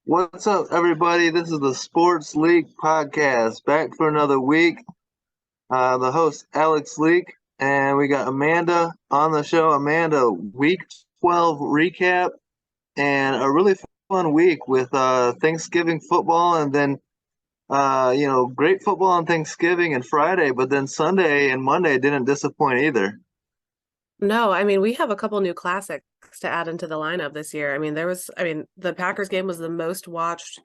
What's up, everybody? This is the Sports League podcast, back for another week. The host, Alex Leak, and we got Amanda on the show. Amanda, week 12 recap, and a really fun week with Thanksgiving football, and then, great football on Thanksgiving and Friday, but then Sunday and Monday didn't disappoint either. No, I mean, we have a couple new classics to add into the lineup this year. The Packers game was the most watched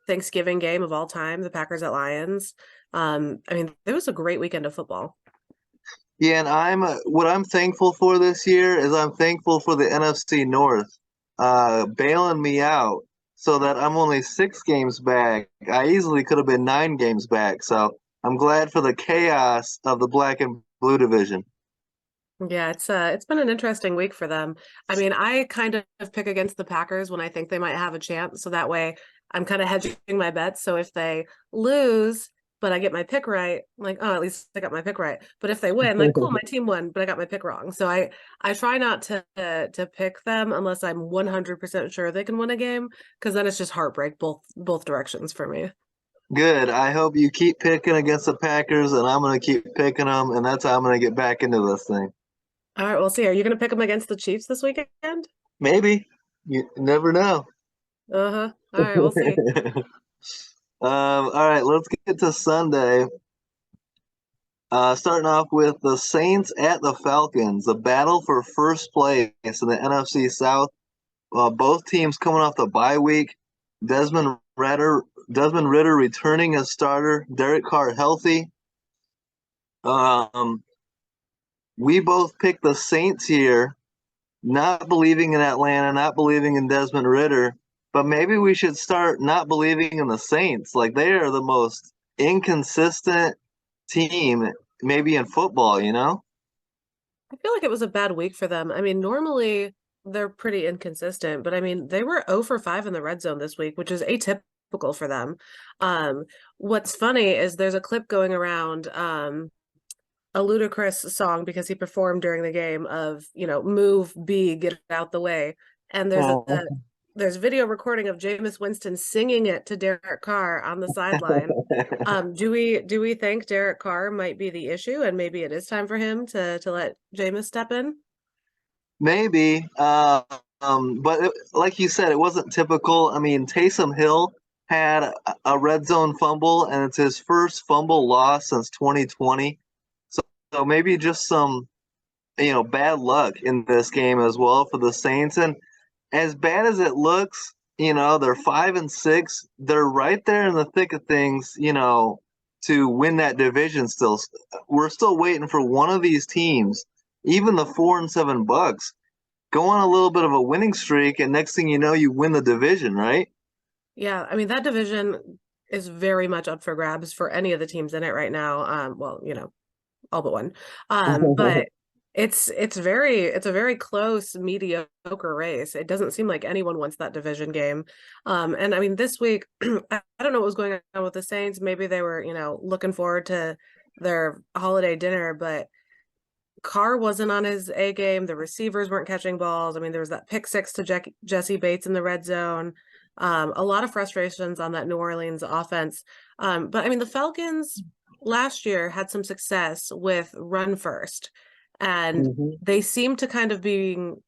Thanksgiving game of all time, the Packers at Lions. There was a great weekend of football. Yeah, and what I'm thankful for this year is I'm thankful for the NFC North bailing me out so that I'm only 6 games back. I easily could have been 9 games back, so I'm glad for the chaos of the black and blue division. Yeah, it's been an interesting week for them. I mean, I kind of pick against the Packers when I think they might have a chance, so that way I'm kind of hedging my bets. So if they lose, but I get my pick right, like, oh, at least I got my pick right. But if they win, like, cool, my team won, but I got my pick wrong. So I try not to pick them unless I'm 100% sure they can win a game, because then it's just heartbreak both directions for me. Good. I hope you keep picking against the Packers, and I'm going to keep picking them, and that's how I'm going to get back into this thing. All right, we'll see. Are you going to pick them against the Chiefs this weekend? Maybe. You never know. Uh-huh. All right, we'll see. All right, let's get to Sunday. Starting off with the Saints at the Falcons, the battle for first place in the NFC South. Both teams coming off the bye week. Desmond Desmond Ritter returning as starter. Derek Carr healthy. Um, we both picked the Saints here, not believing in Atlanta, not believing in Desmond Ritter. But maybe we should start not believing in the Saints. Like they are the most inconsistent team, maybe in football. I feel like it was a bad week for them. I mean, normally they're pretty inconsistent, but I mean, they were 0 for 5 in the red zone this week, which is atypical for them. Um, what's funny is there's a clip going around, a Ludacris song because he performed during the game of, move B, get it out the way. And there's video recording of Jameis Winston singing it to Derek Carr on the sideline. Do we think Derek Carr might be the issue, and maybe it is time for him to let Jameis step in? Maybe, like you said, it wasn't typical. I mean, Taysom Hill had a red zone fumble, and it's his first fumble loss since 2020. So maybe just some, bad luck in this game as well for the Saints. And as bad as it looks, they're 5-6. They're right there in the thick of things, to win that division. Still, we're still waiting for one of these teams, even the 4-7 Bucks go on a little bit of a winning streak, and next thing you know, you win the division, right? Yeah, I mean that division is very much up for grabs for any of the teams in it right now. Well, all but one. But it's a very close, mediocre race. It doesn't seem like anyone wants that division game. And I mean this week, I don't know what was going on with the Saints. Maybe they were, looking forward to their holiday dinner, but Carr wasn't on his A game. The receivers weren't catching balls. I mean, there was that pick six to Jesse Bates in the red zone. A lot of frustrations on that New Orleans offense. But I mean, the Falcons last year had some success with run first, and Mhm. they seem to kind of being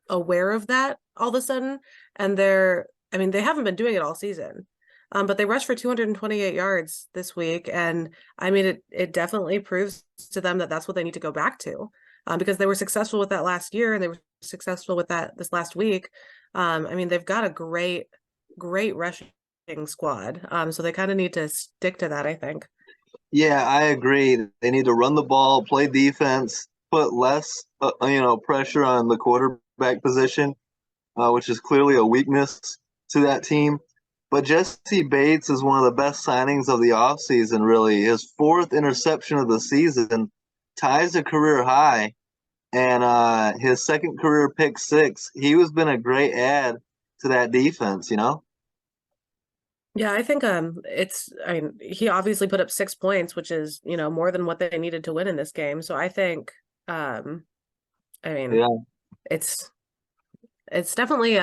aware of that all of a sudden. And I mean, they haven't been doing it all season. But they rushed for 228 yards this week, and I mean, it definitely proves to them that that's what they need to go back to, because they were successful with that last year, and they were successful with that this last week. I mean, they've got a great rushing squad, so they kind of need to stick to that, I think. Yeah, I agree. They need to run the ball, play defense, put less, pressure on the quarterback position, which is clearly a weakness to that team. But Jesse Bates is one of the best signings of the offseason, really. His fourth interception of the season ties a career high, and his second career pick six. He has been a great add to that defense. Yeah, I think I mean he obviously put up 6 points, which is, more than what they needed to win in this game. So I think um I mean Yeah. it's it's definitely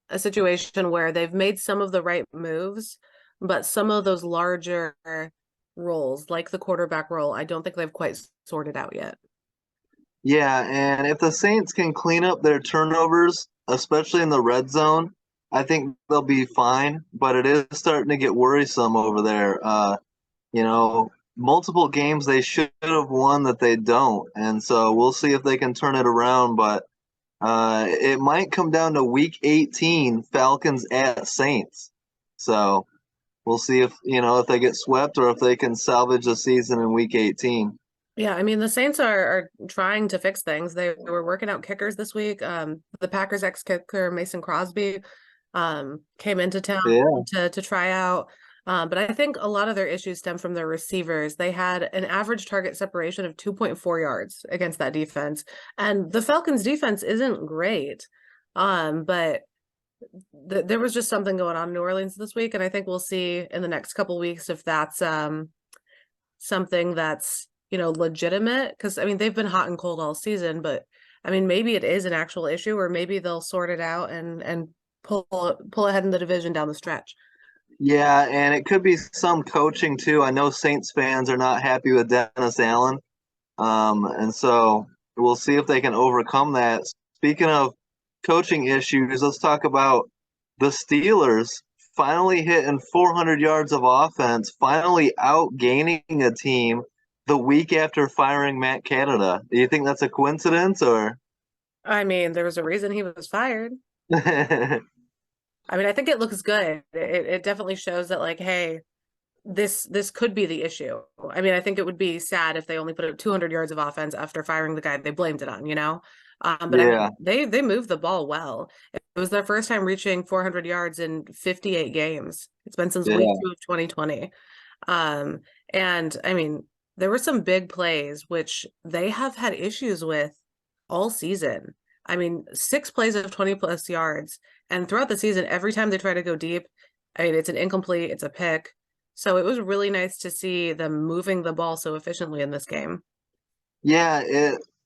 a situation where they've made some of the right moves, but some of those larger roles, like the quarterback role, I don't think they've quite sorted out yet. Yeah, and if the Saints can clean up their turnovers, especially in the red zone, I think they'll be fine. But it is starting to get worrisome over there. You know, multiple games they should have won that they don't, and so we'll see if they can turn it around. But it might come down to Week 18, Falcons at Saints. So we'll see if if they get swept or if they can salvage the season in Week 18. Yeah, I mean the Saints are trying to fix things. They were working out kickers this week. The Packers ex-kicker Mason Crosby came into town Yeah. to try out. But I think a lot of their issues stem from their receivers. They had an average target separation of 2.4 yards against that defense. And the Falcons defense isn't great. But there was just something going on in New Orleans this week, and I think we'll see in the next couple weeks if that's something that's, legitimate. Because I mean, they've been hot and cold all season, but I mean, maybe it is an actual issue, or maybe they'll sort it out and pull ahead in the division down the stretch. Yeah, and it could be some coaching too. I know Saints fans are not happy with Dennis Allen. And so we'll see if they can overcome that. Speaking of coaching issues, let's talk about the Steelers finally hitting 400 yards of offense, finally outgaining a team the week after firing Matt Canada. Do you think that's a coincidence or? I mean, there was a reason he was fired. I mean, I think it looks good. It definitely shows that, like, hey, this could be the issue. I mean, I think it would be sad if they only put up 200 yards of offense after firing the guy they blamed it on. But I Yeah, mean, they moved the ball well. It was their first time reaching 400 yards in 58 games. It's been since week yeah. 2 of 2020. Um, and I mean, there were some big plays which they have had issues with all season. I mean, 6 plays of 20 plus yards, and throughout the season, every time they try to go deep, I mean, it's an incomplete, it's a pick. So it was really nice to see them moving the ball so efficiently in this game. Yeah,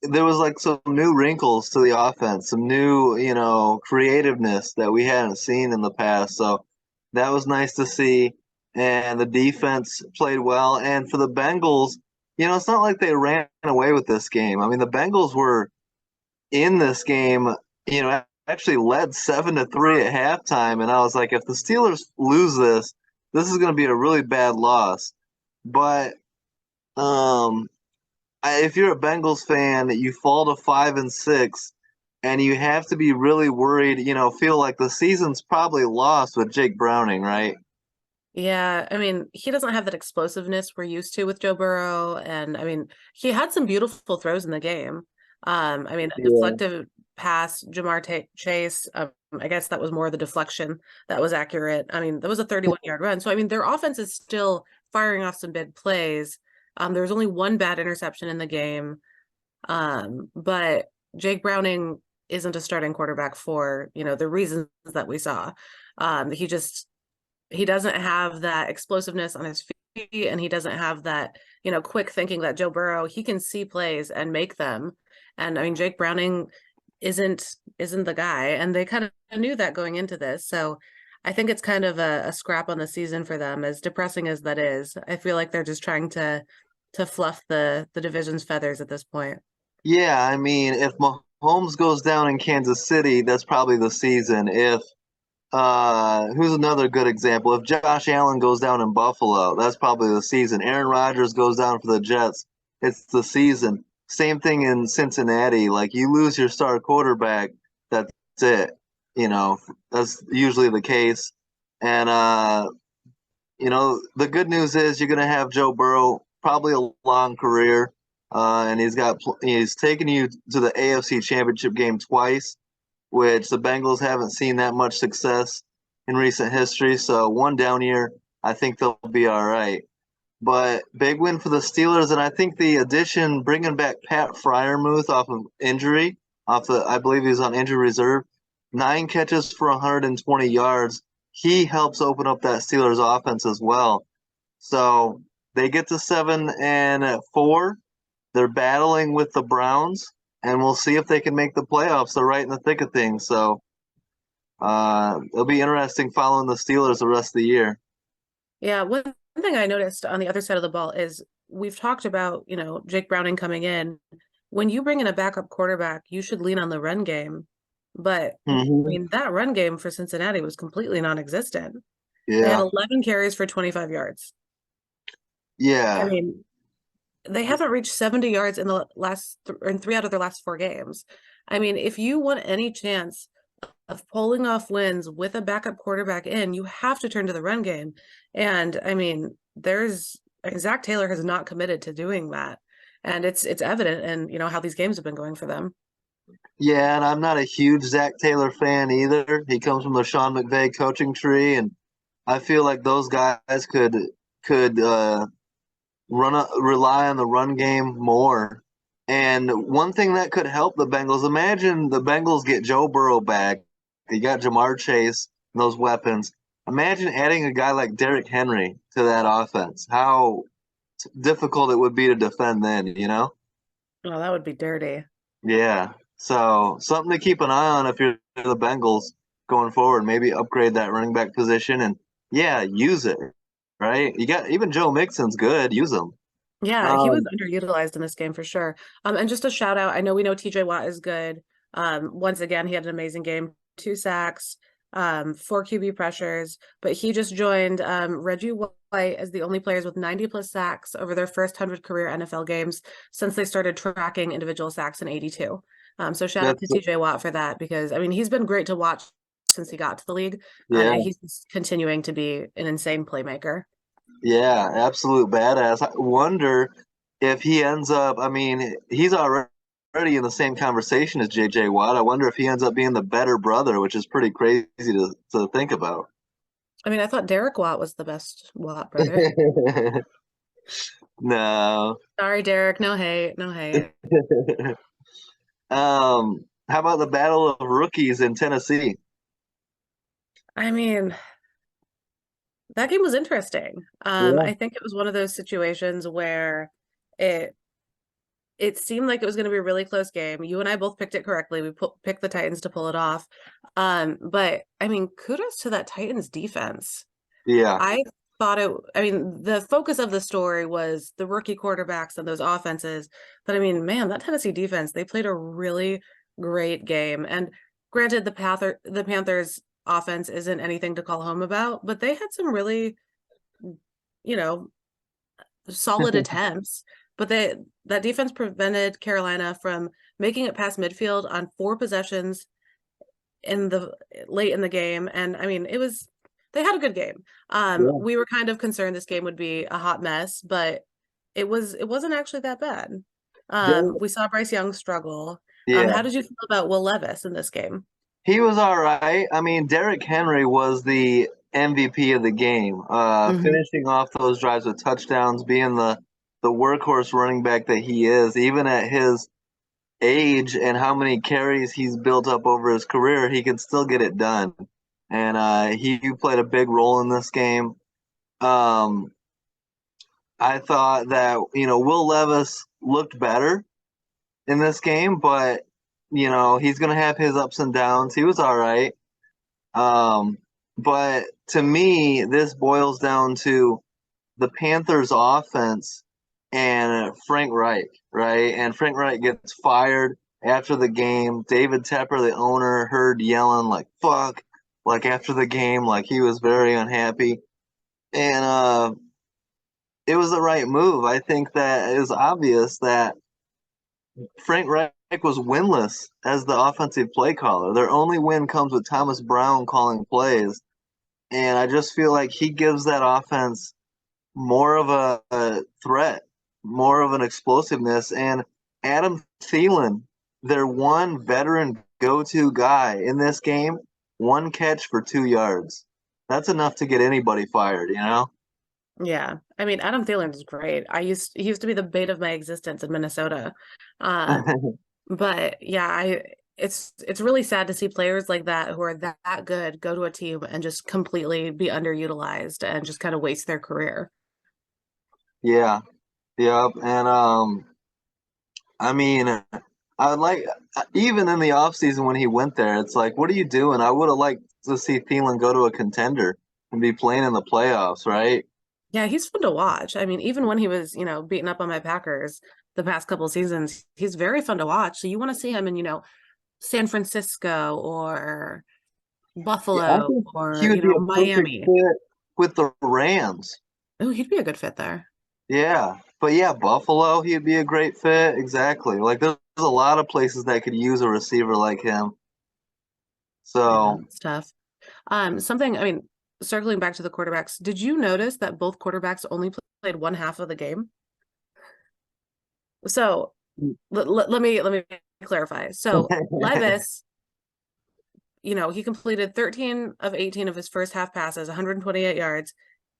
there was like some new wrinkles to the offense, some new, creativeness that we hadn't seen in the past. So that was nice to see. And the defense played well. And for the Bengals, it's not like they ran away with this game. I mean, the Bengals were in this game, actually led 7-3 at halftime. And I was like, if the Steelers lose this is going to be a really bad loss. But um, if you're a Bengals fan, you fall to 5-6, and you have to be really worried. Feel like the season's probably lost with Jake Browning, right? Yeah, I mean, he doesn't have that explosiveness we're used to with Joe Burrow. And I mean, he had some beautiful throws in the game. I mean, a Yeah. deflective pass, Chase, I guess that was more the deflection that was accurate. I mean, that was a 31-yard run. So I mean, their offense is still firing off some big plays. There was only one bad interception in the game. But Jake Browning isn't a starting quarterback for, the reasons that we saw. He doesn't have that explosiveness on his feet, and he doesn't have that, quick thinking that Joe Burrow, he can see plays and make them. And I mean, Jake Browning isn't the guy, and they kind of knew that going into this. So I think it's kind of a scrap on the season for them, as depressing as that is. I feel like they're just trying to fluff the division's feathers at this point. Yeah, I mean, if Mahomes goes down in Kansas City, that's probably the season. If who's another good example? If Josh Allen goes down in Buffalo, that's probably the season. Aaron Rodgers goes down for the Jets, it's the season. Same thing in Cincinnati. Like you lose your star quarterback, that's it. That's usually the case. And the good news is you're going to have Joe Burrow probably a long career, and he's taken you to the AFC Championship game twice, which the Bengals haven't seen that much success in recent history. So one down year, I think they'll be all right. But big win for the Steelers, and I think the addition bringing back Pat Fryermuth off of injury, I believe he's on injury reserve, 9 catches for 120 yards. He helps open up that Steelers offense as well. So they get to 7-4. They're battling with the Browns, and we'll see if they can make the playoffs. They're right in the thick of things. So It'll be interesting following the Steelers the rest of the year. Yeah, one thing I noticed on the other side of the ball is we've talked about, Jake Browning coming in. When you bring in a backup quarterback, you should lean on the run game. But I Hmm. mean, that run game for Cincinnati was completely non-existent. They had Yeah, 11 carries for 25 yards. I yeah, mean, they haven't reached 70 yards in the in 3 out of their last 4 games. I mean, if you want any chance of pulling off wins with a backup quarterback in, you have to turn to the run game. And I mean, Zach Taylor has not committed to doing that. And it's evident in, how these games have been going for them. yeah. And I'm not a huge Zach Taylor fan either. He comes from the Sean McVay coaching tree, and I feel like those guys could rely on the run game more. And one thing that could help the Bengals, imagine the Bengals get Joe Burrow back. You got Jamar Chase and those weapons. Imagine adding a guy like Derrick Henry to that offense. How difficult it would be to defend then, you know? Oh, that would be dirty. Yeah. So something to keep an eye on if you're the Bengals going forward. Maybe upgrade that running back position and yeah, use it. Right? You got even Joe Mixon's good. Use him. Yeah, he was Um, underutilized in this game for sure. And just a shout out, I know we know TJ Watt is good. Once again, he had an amazing game, 2 sacks, 4 QB pressures, but he just joined Reggie White as the only players with 90 plus sacks over their first 100 career NFL games since they started tracking individual sacks in 82. So shout out to that's TJ Watt for that because I mean he's been great to watch since he got to the league, yeah. and he's continuing to be an insane playmaker. Yeah, absolute badass. I wonder if he ends up, I mean, he's already in the same conversation as JJ Watt. I wonder if he ends up being the better brother, which is pretty crazy to think about. I mean, I thought Derek Watt was the best Watt brother. No. Sorry, Derek. No hate. No hate. How about the battle of rookies in Tennessee? I mean, that game was interesting. Yeah. I think it was one of those situations where it it seemed like it was going to be a really close game. You and I both picked it correctly. Picked the Titans to pull it off. But I mean, kudos to that Titans defense. Yeah. I I mean, the focus of the story was the rookie quarterbacks and those offenses. But I mean, man, that Tennessee defense, they played a really great game. And granted, the Panthers offense isn't anything to call home about, but they had some really, you know, solid attempts. But that defense prevented Carolina from making it past midfield on 4 possessions in the late in the game. And I mean, they had a good game. Yeah. We were kind of concerned this game would be a hot mess, but it wasn't actually that bad. Yeah. We saw Bryce Young struggle. Yeah. How did you feel about Will Levis in this game? He was all right. I mean, Derrick Henry was the MVP of the game, Hmm. finishing off those drives with touchdowns, being the workhorse running back that he is, even at his age and how many carries he's built up over his career, he can still get it done. And he played a big role in this game. Um, I thought that, Will Levis looked better in this game, but, he's going to have his ups and downs. He was all right. Um, but to me, this boils down to the Panthers' offense and Frank Reich, right? And Frank Reich gets fired after the game. David Tepper, the owner, heard yelling like "fuck," like after the game, like he was very unhappy, and it was the right move. I think that it was obvious that Frank Reich was winless as the offensive play caller. Their only win comes with Thomas Brown calling plays, and I just feel like he gives that offense more of a threat, more of an explosiveness. And Adam Thielen, their one veteran go-to guy in this game, 1 catch for 2 yards. That's enough to get anybody fired, you know? Yeah. I mean, Adam Thielen is great. He used to be the bait of my existence in Minnesota. Um, but yeah, it's really sad to see players like that who are that good go to a team and just completely be underutilized and just kind of waste their career. Yeah, yep. And I mean, I would like, even in the offseason when he went there, it's like, what are you doing? I would have liked to see Thielen go to a contender and be playing in the playoffs, right? Yeah, he's fun to watch. I mean, even when he was, beating up on my Packers the past couple of seasons, he's very fun to watch. So you want to see him in, San Francisco or Yeah, I Buffalo think he or, would be a perfect Miami. fit with the Rams. Oh, he'd be a good fit there. Yeah, but yeah, Buffalo, he'd be a great fit. Exactly. Like there's a lot of places that could use a receiver like him. Yeah, So it's tough. Something, I mean, circling back to the quarterbacks, did you notice that both quarterbacks only played one half of the game? So let me clarify. So Levis, he completed 13 of 18 of his first half passes, 128 yards.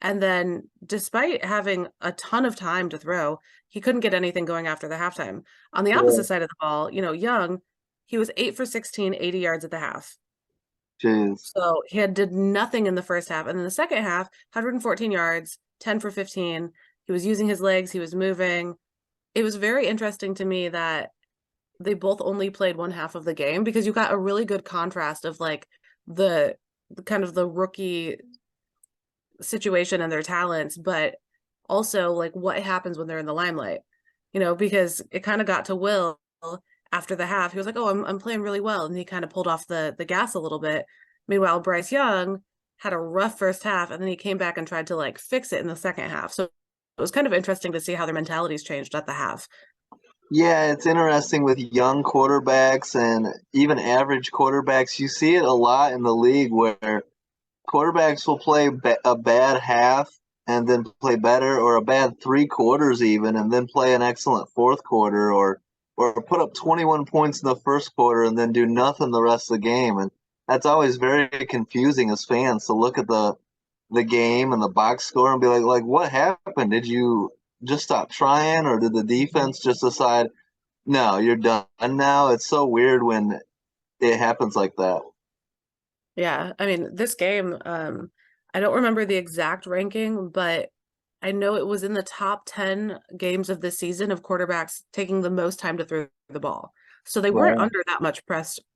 And then despite having a ton of time to throw, he couldn't get anything going after the halftime. On the yeah, opposite side of the ball, Young, he was 8 for 16, 80 yards at the half. jeez. So he had did nothing in the first half. And then the second half, 114 yards, 10 for 15. He was using his legs, he was moving. It was very interesting to me that they both only played one half of the game because you got a really good contrast of like the kind of the rookie situation and their talents, but also like what happens when they're in the limelight, because it kind of got to Will after the half. He was like, "Oh, I'm playing really well," and he kind of pulled off the gas a little bit. Meanwhile, Bryce Young had a rough first half, and then he came back and tried to like fix it in the second half. So it was kind of interesting to see how their mentalities changed at the half. Yeah, it's interesting with young quarterbacks and even average quarterbacks. You see it a lot in the league where quarterbacks will play a bad half and then play better, or a bad three quarters even, and then play an excellent fourth quarter, or put up 21 points in the first quarter and then do nothing the rest of the game. And that's always very confusing as fans to look at the game and the box score and be like what happened? Did you just stop trying, or did the defense just decide, no, you're done now? It's so weird when it happens like that. Yeah, I mean, this game, I don't remember the exact ranking, but I know it was in the top 10 games of the season of quarterbacks taking the most time to throw the ball. So they weren't Wow. under that much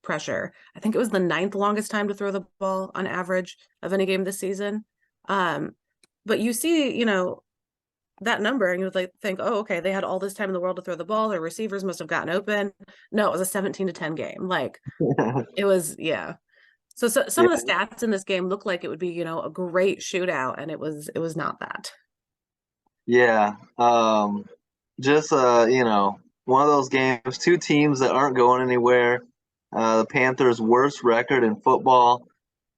pressure. I think it was the ninth longest time to throw the ball on average of any game this season. Um, but you see, that number and you would like think, oh, okay, they had all this time in the world to throw the ball. Their receivers must have gotten open. No, it was a 17-10 game. Like it was, yeah. So some Yeah. of the stats in this game look like it would be, a great shootout, and it was not that. Yeah. Just one of those games, two teams that aren't going anywhere. The Panthers' worst record in football.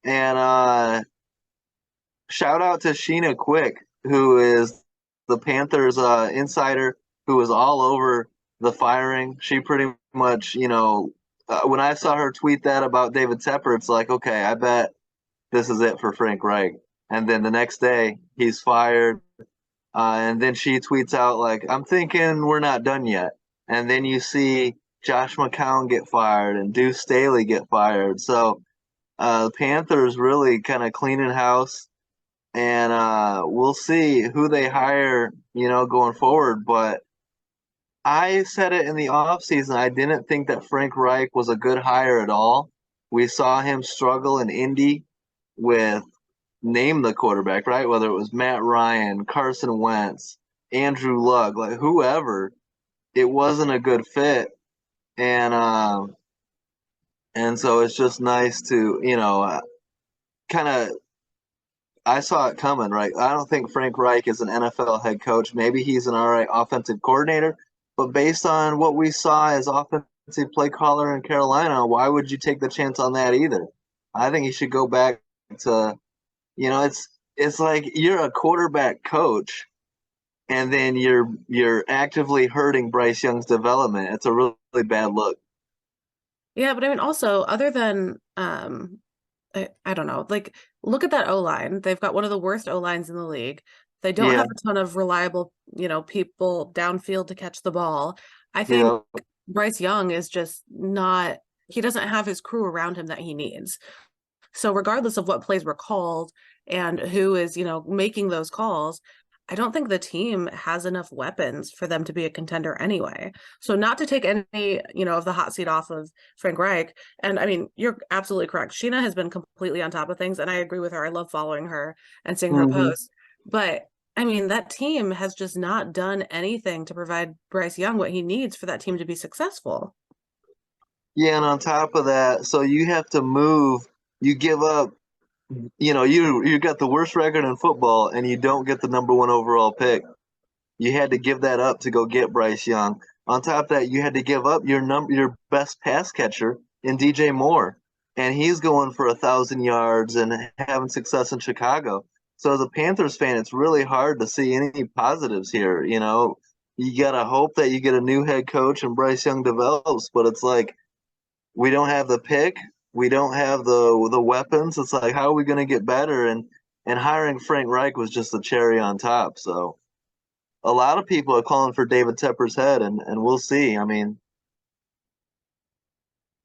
And shout out to Sheena Quick, who is the Panthers insider, who was all over the firing. She pretty much, when I saw her tweet that about David Tepper, it's like, okay, I bet this is it for Frank Reich. And then the next day, he's fired. And then she tweets out like, "I'm thinking we're not done yet." And then you see Josh McCown get fired and Deuce Staley get fired. So the Panthers really kind of cleaning house, and we'll see who they hire, going forward. But I said it in the offseason. I didn't think that Frank Reich was a good hire at all. We saw him struggle in Indy with name the quarterback, right? Whether it was Matt Ryan, Carson Wentz, Andrew Luck, like whoever, it wasn't a good fit. And so it's just nice to, kind of. I saw it coming, right? I don't think Frank Reich is an NFL head coach. Maybe he's an all right offensive coordinator, but based on what we saw as offensive play caller in Carolina, why would you take the chance on that either? I think he should go back to, it's like you're a quarterback coach and then you're actively hurting Bryce Young's development. It's a really, really bad look. Yeah, but I mean, also other than I don't know, like look at that O line. They've got one of the worst O lines in the league. They don't Yeah, have a ton of reliable, people downfield to catch the ball. I think yeah, Bryce Young is just not. He doesn't have his crew around him that he needs. So regardless of what plays were called and who is, making those calls, I don't think the team has enough weapons for them to be a contender anyway. So not to take any, of the hot seat off of Frank Reich. And I mean, you're absolutely correct. Sheena has been completely on top of things, and I agree with her. I love following her and seeing her Hmm. posts. But I mean, that team has just not done anything to provide Bryce Young what he needs for that team to be successful. Yeah, and on top of that, so you have to move. You give up. You got the worst record in football, and you don't get the number one overall pick. You had to give that up to go get Bryce Young. On top of that, you had to give up your best pass catcher in DJ Moore, and he's going for 1,000 yards and having success in Chicago. So as a Panthers fan, it's really hard to see any positives here. You gotta hope that you get a new head coach and Bryce Young develops, but it's like we don't have the pick, we don't have the weapons. It's like how are we gonna get better? And hiring Frank Reich was just a cherry on top. So a lot of people are calling for David Tepper's head, and we'll see. I mean,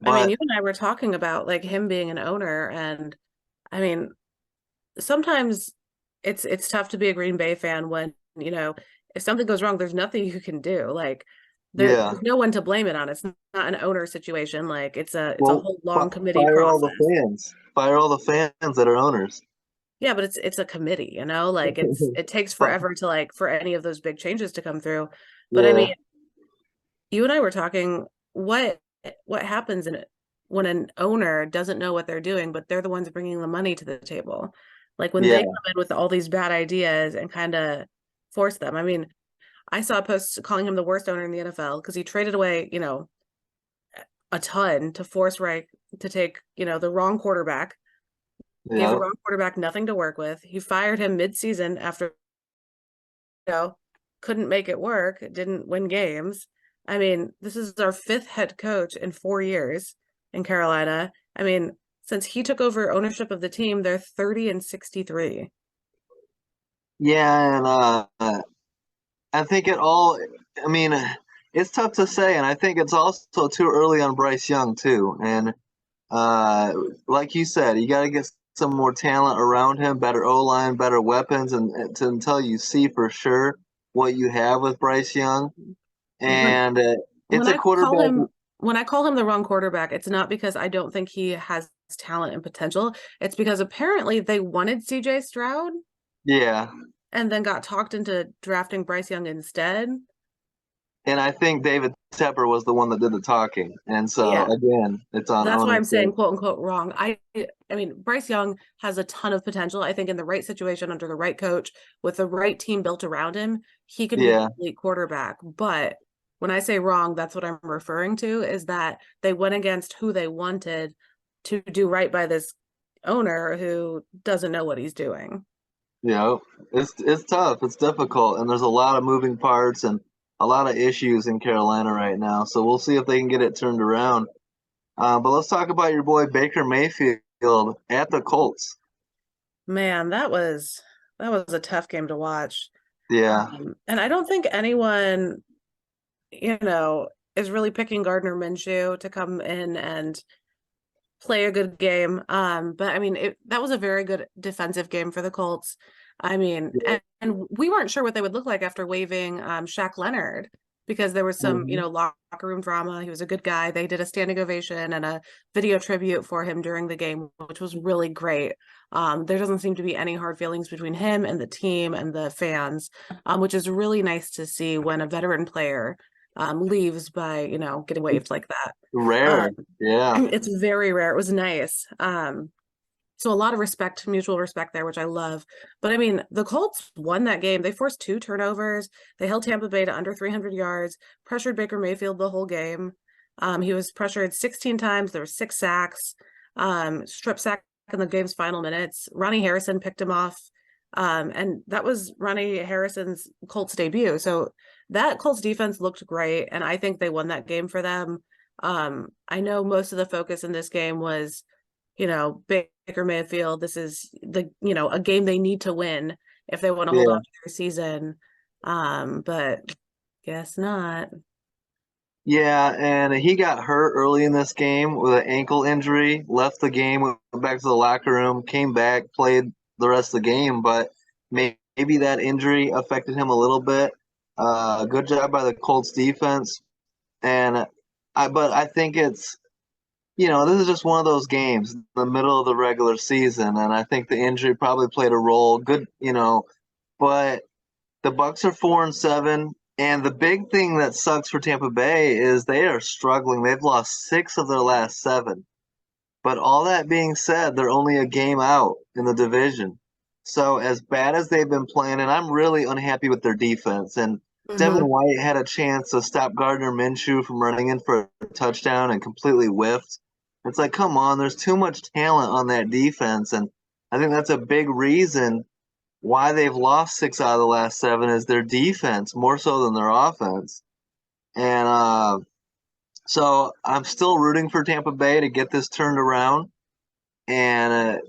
I mean, but you and I were talking about like him being an owner, and I mean, sometimes it's tough to be a Green Bay fan when, if something goes wrong, there's nothing you can do. Like yeah, there's no one to blame it on. It's not an owner situation. Like it's a well, whole long committee fire all the process. fans, fire all the fans that are owners. Yeah, but it's a committee, like it takes forever to like for any of those big changes to come through. But I mean, Yeah, you and I were talking what what happens when an owner doesn't know what they're doing, but they're the ones bringing the money to the table. Like when they yeah, come in with all these bad ideas and kind of force them. I mean, I saw a post calling him the worst owner in the NFL because he traded away, a ton to force Reich to take, the wrong quarterback, gave the yeah, wrong quarterback nothing to work with. He fired him mid-season after, you know, couldn't make it work, didn't win games. I mean, this is our fifth head coach in 4 years in Carolina. I mean, since he took over ownership of the team, they're 30 and 63. yeah. And I think it all. I mean, it's tough to say, and I think it's also too early on Bryce Young too. And uh, like you said, you got to get some more talent around him, better O line, better weapons, and until you see for sure what you have with Bryce Young. When And when it's a I call quarterback. him when I call him the wrong quarterback, it's not because I don't think he has talent and potential. It's because apparently they wanted CJ Stroud Yeah, and then got talked into drafting Bryce Young instead. and I think David Tepper was the one that did the talking. And so Yeah. again, it's on That's why I'm saying ownership. quote unquote wrong. I mean, Bryce Young has a ton of potential. I think in the right situation under the right coach with the right team built around him, he could be an Yeah, elite quarterback. But when I say wrong, that's what I'm referring to is that they went against who they wanted to do right by this owner who doesn't know what he's doing. it's tough. It's difficult, and there's a lot of moving parts and a lot of issues in Carolina right now. So we'll see if they can get it turned around. But let's talk about your boy Baker Mayfield at the Colts. Man, that was a tough game to watch. Yeah, And I don't think anyone, you know, is really picking Gardner Minshew to come in and play a good game. But I mean, that was a very good defensive game for the Colts. I mean, and we weren't sure what they would look like after waiving Shaq Leonard because there was some, hmm, locker room drama. He was a good guy. They did a standing ovation and a video tribute for him during the game, which was really great. There doesn't seem to be any hard feelings between him and the team and the fans, which is really nice to see when a veteran player leaves by, getting waived like that. rare. Um, Yeah, it's very rare. It was nice. So a lot of respect, mutual respect there, which I love. But I mean, the Colts won that game. They forced two turnovers. They held Tampa Bay to under 300 yards, pressured Baker Mayfield the whole game. He was pressured 16 times. There were 6 sacks, strip sack in the game's final minutes. Ronnie Harrison picked him off. And that was Ronnie Harrison's Colts debut. So that Colts defense looked great. And I think they won that game for them. I know most of the focus in this game was, Baker Mayfield. This is a game they need to win if they want to hold on yeah, to their season. But guess not. yeah. And he got hurt early in this game with an ankle injury. Left the game, went back to the locker room, came back, played the rest of the game, but maybe that injury affected him a little bit. Good job by the Colts defense, and but I think it's this is just one of those games in the middle of the regular season, and I think the injury probably played a role. Good, but the Bucks are 4-7, and the big thing that sucks for Tampa Bay is they are struggling. They've lost 6 of their last 7. But all that being said, they're only a game out in the division. So as bad as they've been playing, and I'm really unhappy with their defense. And Hmm. Devin White had a chance to stop Gardner Minshew from running in for a touchdown and completely whiffed. It's like, come on, there's too much talent on that defense, and I think that's a big reason why they've lost 6 out of the last 7 is their defense more so than their offense. And so I'm still rooting for Tampa Bay to get this turned around and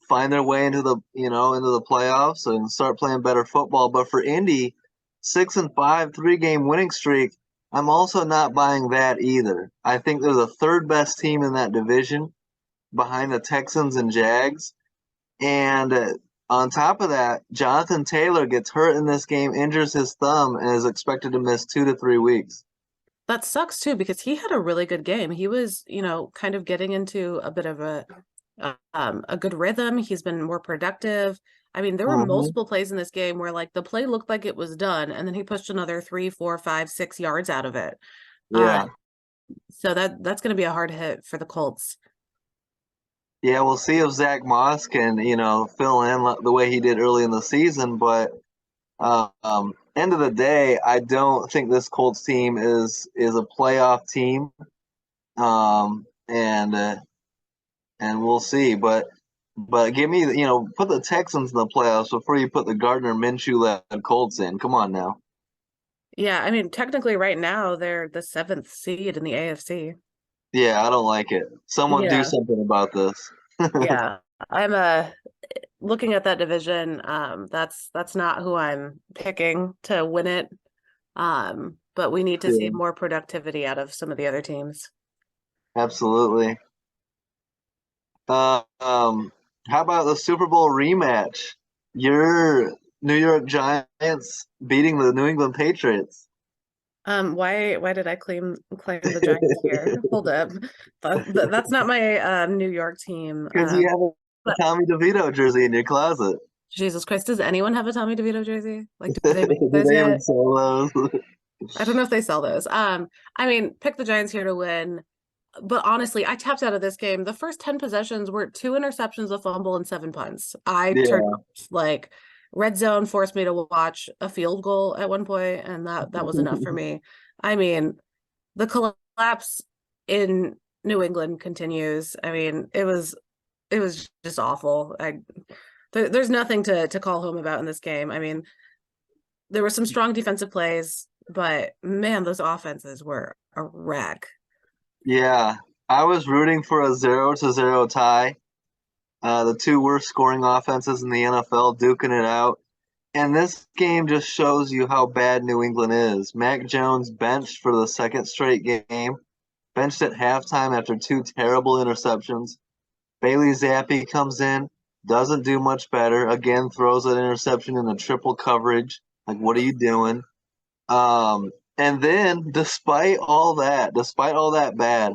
find their way into the playoffs and start playing better football. But for Indy, 6-5, 3-game winning streak. I'm also not buying that either. I think they're the third best team in that division, behind the Texans and Jags. And on top of that, Jonathan Taylor gets hurt in this game, injures his thumb, and is expected to miss 2 to 3 weeks. That sucks too because he had a really good game. He was, kind of getting into a bit of a good rhythm. He's been more productive. I mean, there were Hmm. multiple plays in this game where like the play looked like it was done, and then he pushed another 3, 4, 5, 6 yards out of it. Uh, Yeah. so that's going to be a hard hit for the Colts. Yeah, we'll see if Zach Moss can, fill in the way he did early in the season. But end of the day, I don't think this Colts team is a playoff team. And we'll see. But give me, put the Texans in the playoffs before you put the Gardner Minshew led Colts in. Come on now. Yeah, I mean, technically, right now they're the seventh seed in the AFC. Yeah, I don't like it. Someone do Yeah, something about this. yeah. I'm looking at that division. That's not who I'm picking to win it. But we need to see Yeah, more productivity out of some of the other teams. absolutely. Um, how about the Super Bowl rematch? Your New York Giants beating the New England Patriots. Why did I claim the Giants here? Hold up. That's not my New York team. Because you have a But Tommy DeVito jersey in your closet. Jesus Christ, does anyone have a Tommy DeVito jersey? Like, do they make Do those they even yet? sell those? I don't know if they sell those. I mean, pick the Giants here to win. But honestly, I tapped out of this game. The first 10 possessions were 2 interceptions, a fumble, and 7 punts. I turned Yeah. off. Like red zone forced me to watch a field goal at one point, and that was enough for me. I mean, the collapse in New England continues. I mean, it was just awful. There's nothing to call home about in this game. I mean, there were some strong defensive plays, but man, those offenses were a wreck. Yeah. I was rooting for a 0-0 tie. The two worst scoring offenses in the NFL duking it out. And this game just shows you how bad New England is. Mac Jones benched for the second straight game, benched at halftime after 2 terrible interceptions. Bailey Zappi comes in, doesn't do much better. Again, throws an interception in the triple coverage. Like, what are you doing? And then, despite all that bad,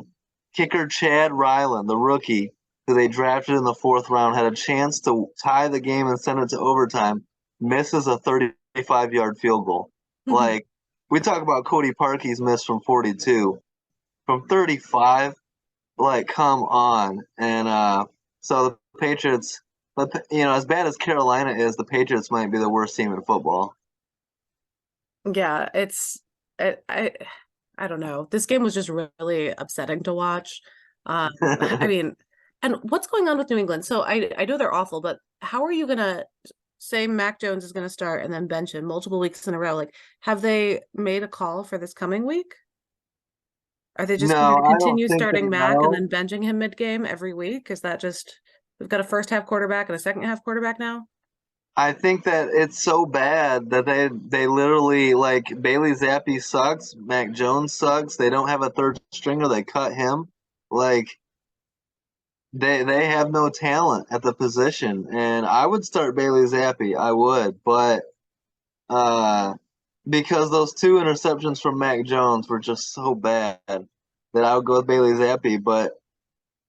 kicker Chad Ryland, the rookie, who they drafted in the fourth round, had a chance to tie the game and send it to overtime, misses a 35-yard field goal. Like, we talk about Cody Parkey's miss from 42. From 35, like, come on. And so the Patriots, as bad as Carolina is, the Patriots might be the worst team in football. Yeah, I I don't know. This game was just really upsetting to watch. I mean, and what's going on with New England? So I know they're awful, but how are you gonna say Mac Jones is gonna start and then bench him multiple weeks in a row? Like, have they made a call for this coming week? Are they just going No, to I don't continue think they starting Mac and know. then benching him mid-game every week? Is that just we've got a first half quarterback and a second half quarterback now? I think that it's so bad that they literally like Bailey Zappi sucks, Mac Jones sucks. They don't have a third stringer. They cut him. Like they have no talent at the position, and I would start Bailey Zappi. I would, but uh, because those two interceptions from Mac Jones were just so bad that I would go with Bailey Zappi. But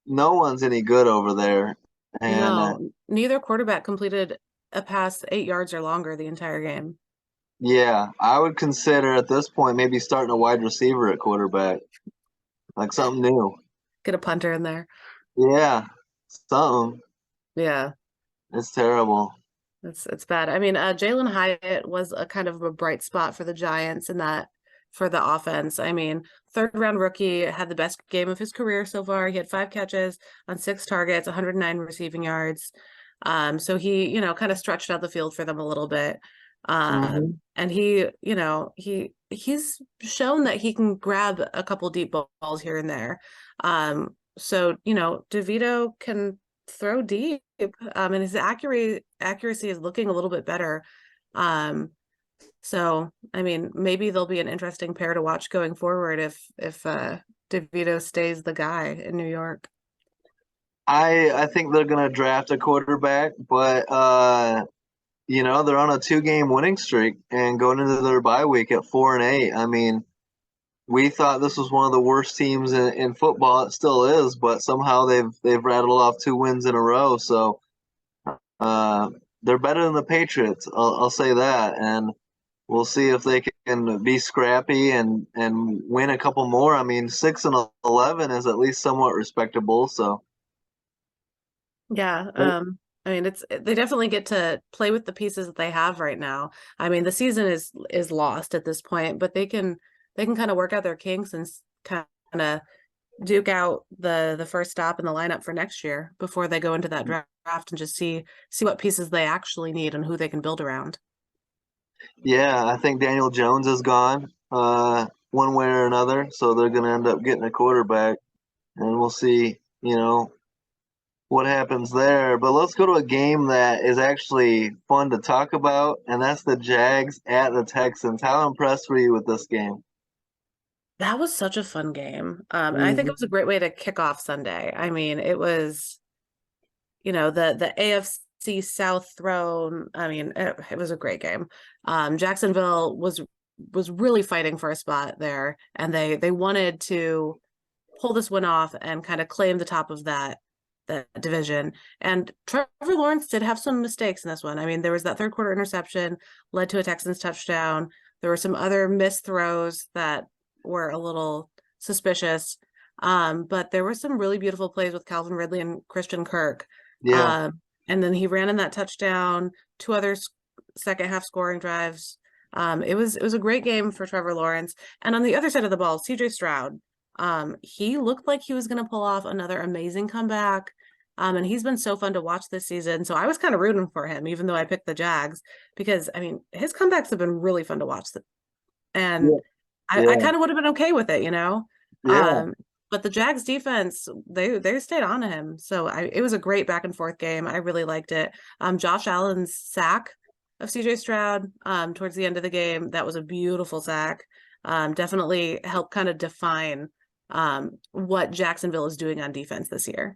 no one's any good over there, and No, neither quarterback completed a pass 8 yards or longer the entire game. yeah, I would consider at this point maybe starting a wide receiver at quarterback, like something new. Get a punter in there. Yeah, something. Yeah, It's terrible. it's bad. I mean, Jalen Hyatt was a kind of a bright spot for the Giants in that for the offense. I mean, third round rookie had the best game of his career so far. He had 5 catches on 6 targets, 109 receiving yards. So he, kind of stretched out the field for them a little bit. And he, he's shown that he can grab a couple deep balls here and there. So, DeVito can throw deep, and his accuracy is looking a little bit better. So I mean, maybe they'll be an interesting pair to watch going forward if DeVito stays the guy in New York. I think they're gonna draft a quarterback, but they're on a 2-game winning streak and going into their bye week at 4-8. I mean, we thought this was one of the worst teams in football. It still is, but somehow they've rattled off 2 wins in a row. So uh, they're better than the Patriots. I'll say that, and we'll see if they can be scrappy and win a couple more. I mean, 6-11 is at least somewhat respectable. So. Yeah, I mean they definitely get to play with the pieces that they have right now. I mean, the season is lost at this point, but they can kind of work out their kinks and kind of duke out the first stop in the lineup for next year before they go into that draft and just see what pieces they actually need and who they can build around. Yeah, I think Daniel Jones is gone, one way or another. So they're going to end up getting a quarterback, and we'll see, what happens there. But let's go to a game that is actually fun to talk about, and that's the Jags at the Texans. How impressed were you with this game? That was such a fun game. I think it was a Mhm. great way to kick off Sunday. I mean, it was, the AFC South throne. I mean, it was a great game. Jacksonville was really fighting for a spot there, and they wanted to pull this one off and kind of claim the top of that division. And Trevor Lawrence did have some mistakes in this one. I mean, there was that third quarter interception led to a Texans touchdown. There were some other missed throws that were a little suspicious. But there were some really beautiful plays with Calvin Ridley and Christian Kirk. Yeah. And then he ran in that touchdown, two other second half scoring drives. It was a great game for Trevor Lawrence. And on the other side of the ball, CJ Stroud. He looked like he was going to pull off another amazing comeback. And he's been so fun to watch this season. So I was kind of rooting for him, even though I picked the Jags, because I mean, his comebacks have been really fun to watch. And Yeah. I Yeah. kind of would have been okay with it. Yeah. But the Jags defense, they stayed on to him. So it was a great back and forth game. I really liked it. Josh Allen's sack of CJ Stroud towards the end of the game, that was a beautiful sack. Definitely helped kind of define what Jacksonville is doing on defense this year.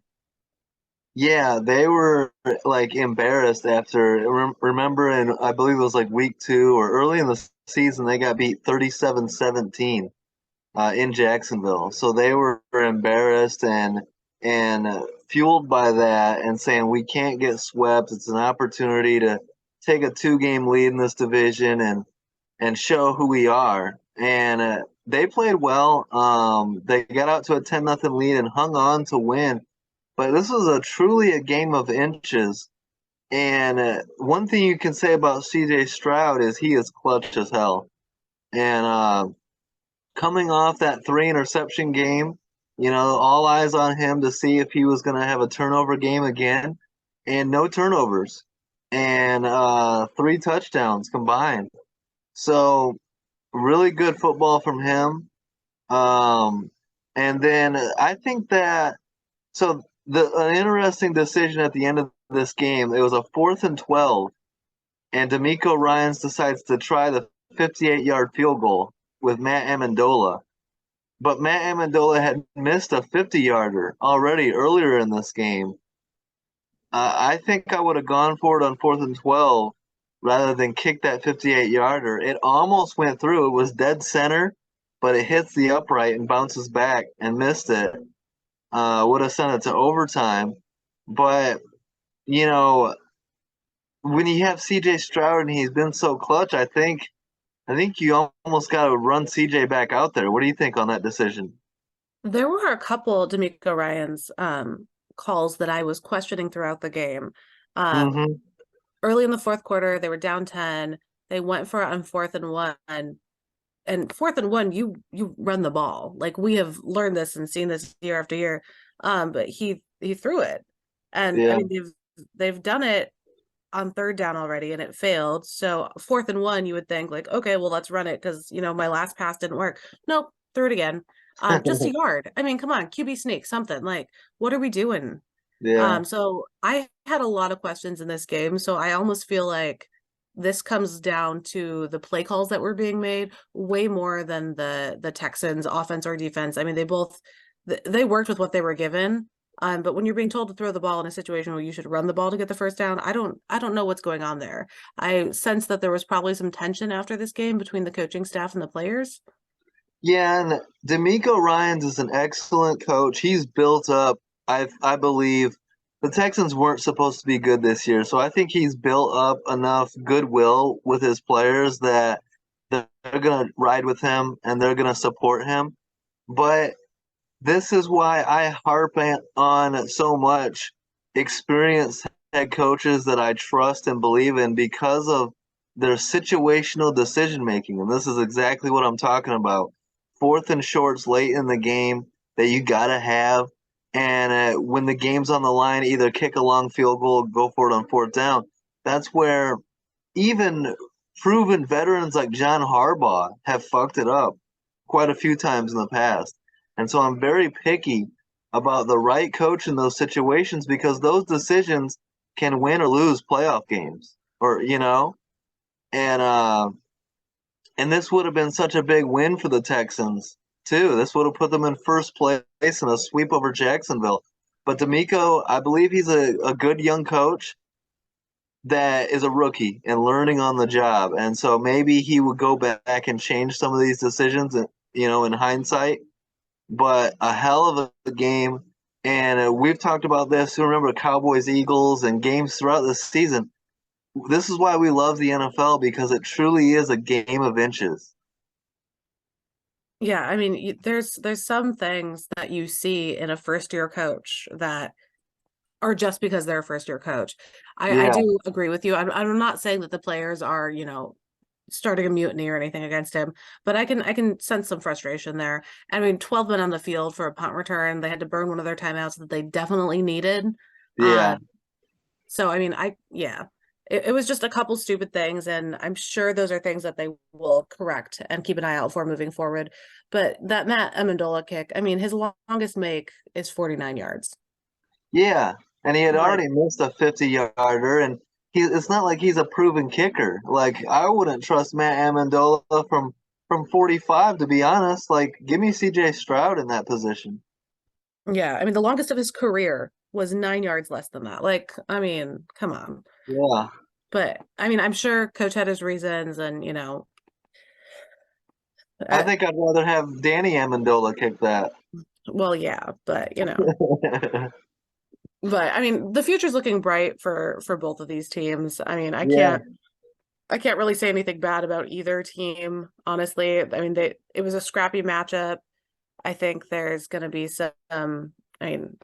Yeah, they were like embarrassed after. Remember, in I believe it was like week 2 or early in the season, they got beat 37-17 in Jacksonville. So they were embarrassed and fueled by that and saying we can't get swept. It's an opportunity to take a 2-game lead in this division and show who we are. And they played well. They got out to a 10-0 lead and hung on to win. But this was truly a game of inches. And one thing you can say about CJ Stroud is he is clutch as hell. And coming off that 3 interception game, all eyes on him to see if he was going to have a turnover game again, and no turnovers, and 3 touchdowns combined. So really good football from him. And then I think that so an interesting decision at the end of this game. It was a 4th and 12, and D'Amico Ryans decides to try the 58-yard field goal with Matt Amendola. but Matt Amendola had missed a 50-yarder already earlier in this game. I think I would have gone for it on 4th and 12 rather than kick that 58-yarder. It almost went through. It was dead center, but it hits the upright and bounces back and missed it. Would have sent it to overtime. But, you know, when you have CJ Stroud and he's been so clutch, I think you almost got to run CJ back out there. What do you think on that decision? There were a couple D'Amico Ryans calls that I was questioning throughout the game. Um, Mm-hmm. Early in the fourth quarter, they were down 10. They went for it on 4th and 1. And 4th and 1, you run the ball. Like we have learned this and seen this year after year. But he threw it. And I Yeah. mean they've done it on 3rd down already and it failed. So 4th and 1, you would think like, okay, well, let's run it because my last pass didn't work. Nope, threw it again. Just a yard. I mean, come on, QB sneak, something like what are we doing? Yeah. So I had a lot of questions in this game. So I almost feel like this comes down to the play calls that were being made way more than the Texans offense or defense. I mean, they worked with what they were given. But when you're being told to throw the ball in a situation where you should run the ball to get the first down, I don't know what's going on there. I sense that there was probably some tension after this game between the coaching staff and the players. Yeah, and D'Amico Ryans is an excellent coach. He's built up, I believe the Texans weren't supposed to be good this year, so I think he's built up enough goodwill with his players that they're gonna ride with him and they're gonna support him. But this is why I harp on so much experienced head coaches that I trust and believe in because of their situational decision making. And this is exactly what I'm talking about. 4th and shorts late in the game that you got to have. And when the game's on the line, either kick a long field goal or go for it on 4th down. That's where even proven veterans like John Harbaugh have fucked it up quite a few times in the past. And so I'm very picky about the right coach in those situations because those decisions can win or lose playoff games. And this would have been such a big win for the Texans too. This would have put them in first place in a sweep over Jacksonville. But D'Amico, I believe he's a good young coach that is a rookie and learning on the job. And so maybe he would go back and change some of these decisions, in hindsight. But a hell of a game. And we've talked about this. You remember Cowboys, Eagles, and games throughout the season. This is why we love the NFL because it truly is a game of inches. Yeah, I mean, there's some things that you see in a first year coach that are just because they're a first year coach. I Yeah, do agree with you. I'm not saying that the players are, starting a mutiny or anything against him, but I can sense some frustration there. I mean, 12 men on the field for a punt return. They had to burn one of their timeouts that they definitely needed. yeah. So I mean, yeah, it was just a couple stupid things, and I'm sure those are things that they will correct and keep an eye out for moving forward. But that Matt Amendola kick, I mean, his longest make is 49 yards. Yeah, and he had Like, already missed a 50-yarder, and it's not like he's a proven kicker. Like I wouldn't trust Matt Amendola from 45 to be honest. Like give me CJ Stroud in that position. yeah, I mean, the longest of his career was 9 yards less than that. Like, I mean, come on. Yeah. But I mean, I'm sure coach had his reasons, and I uh, think I'd rather have Danny Amendola kick that. well, yeah, but but I mean, the future's looking bright for both of these teams. I mean, I Yeah. can't I can't really say anything bad about either team, honestly. I mean, it was a scrappy matchup. I think there's going to be I mean,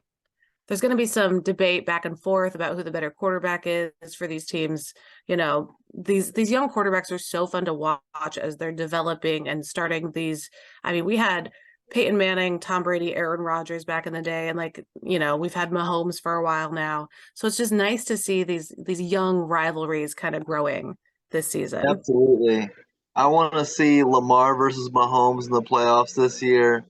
there's going to be some debate back and forth about who the better quarterback is for these teams. These young quarterbacks are so fun to watch as they're developing and starting these. I mean, we had Peyton Manning, Tom Brady, Aaron Rodgers back in the day, and we've had Mahomes for a while now. So it's just nice to see these young rivalries kind of growing this season. Absolutely. I want to see Lamar versus Mahomes in the playoffs this year.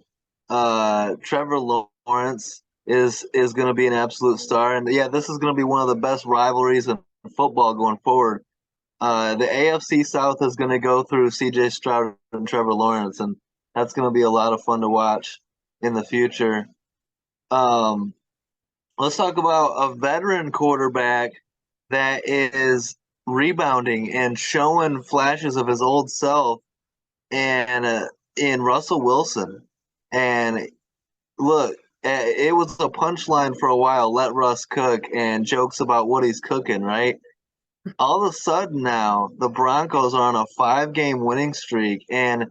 Trevor Lawrence is going to be an absolute star, and yeah, this is going to be one of the best rivalries in football going forward. The AFC South is going to go through C.J. Stroud and Trevor Lawrence, and That's going to be a lot of fun to watch in the future. Um, let's talk about a veteran quarterback that is rebounding and showing flashes of his old self, and in Russell Wilson. And look, it was a punchline for a while. Let Russ cook, and jokes about what he's cooking, right? All of a sudden now, the Broncos are on a 5-game winning streak, and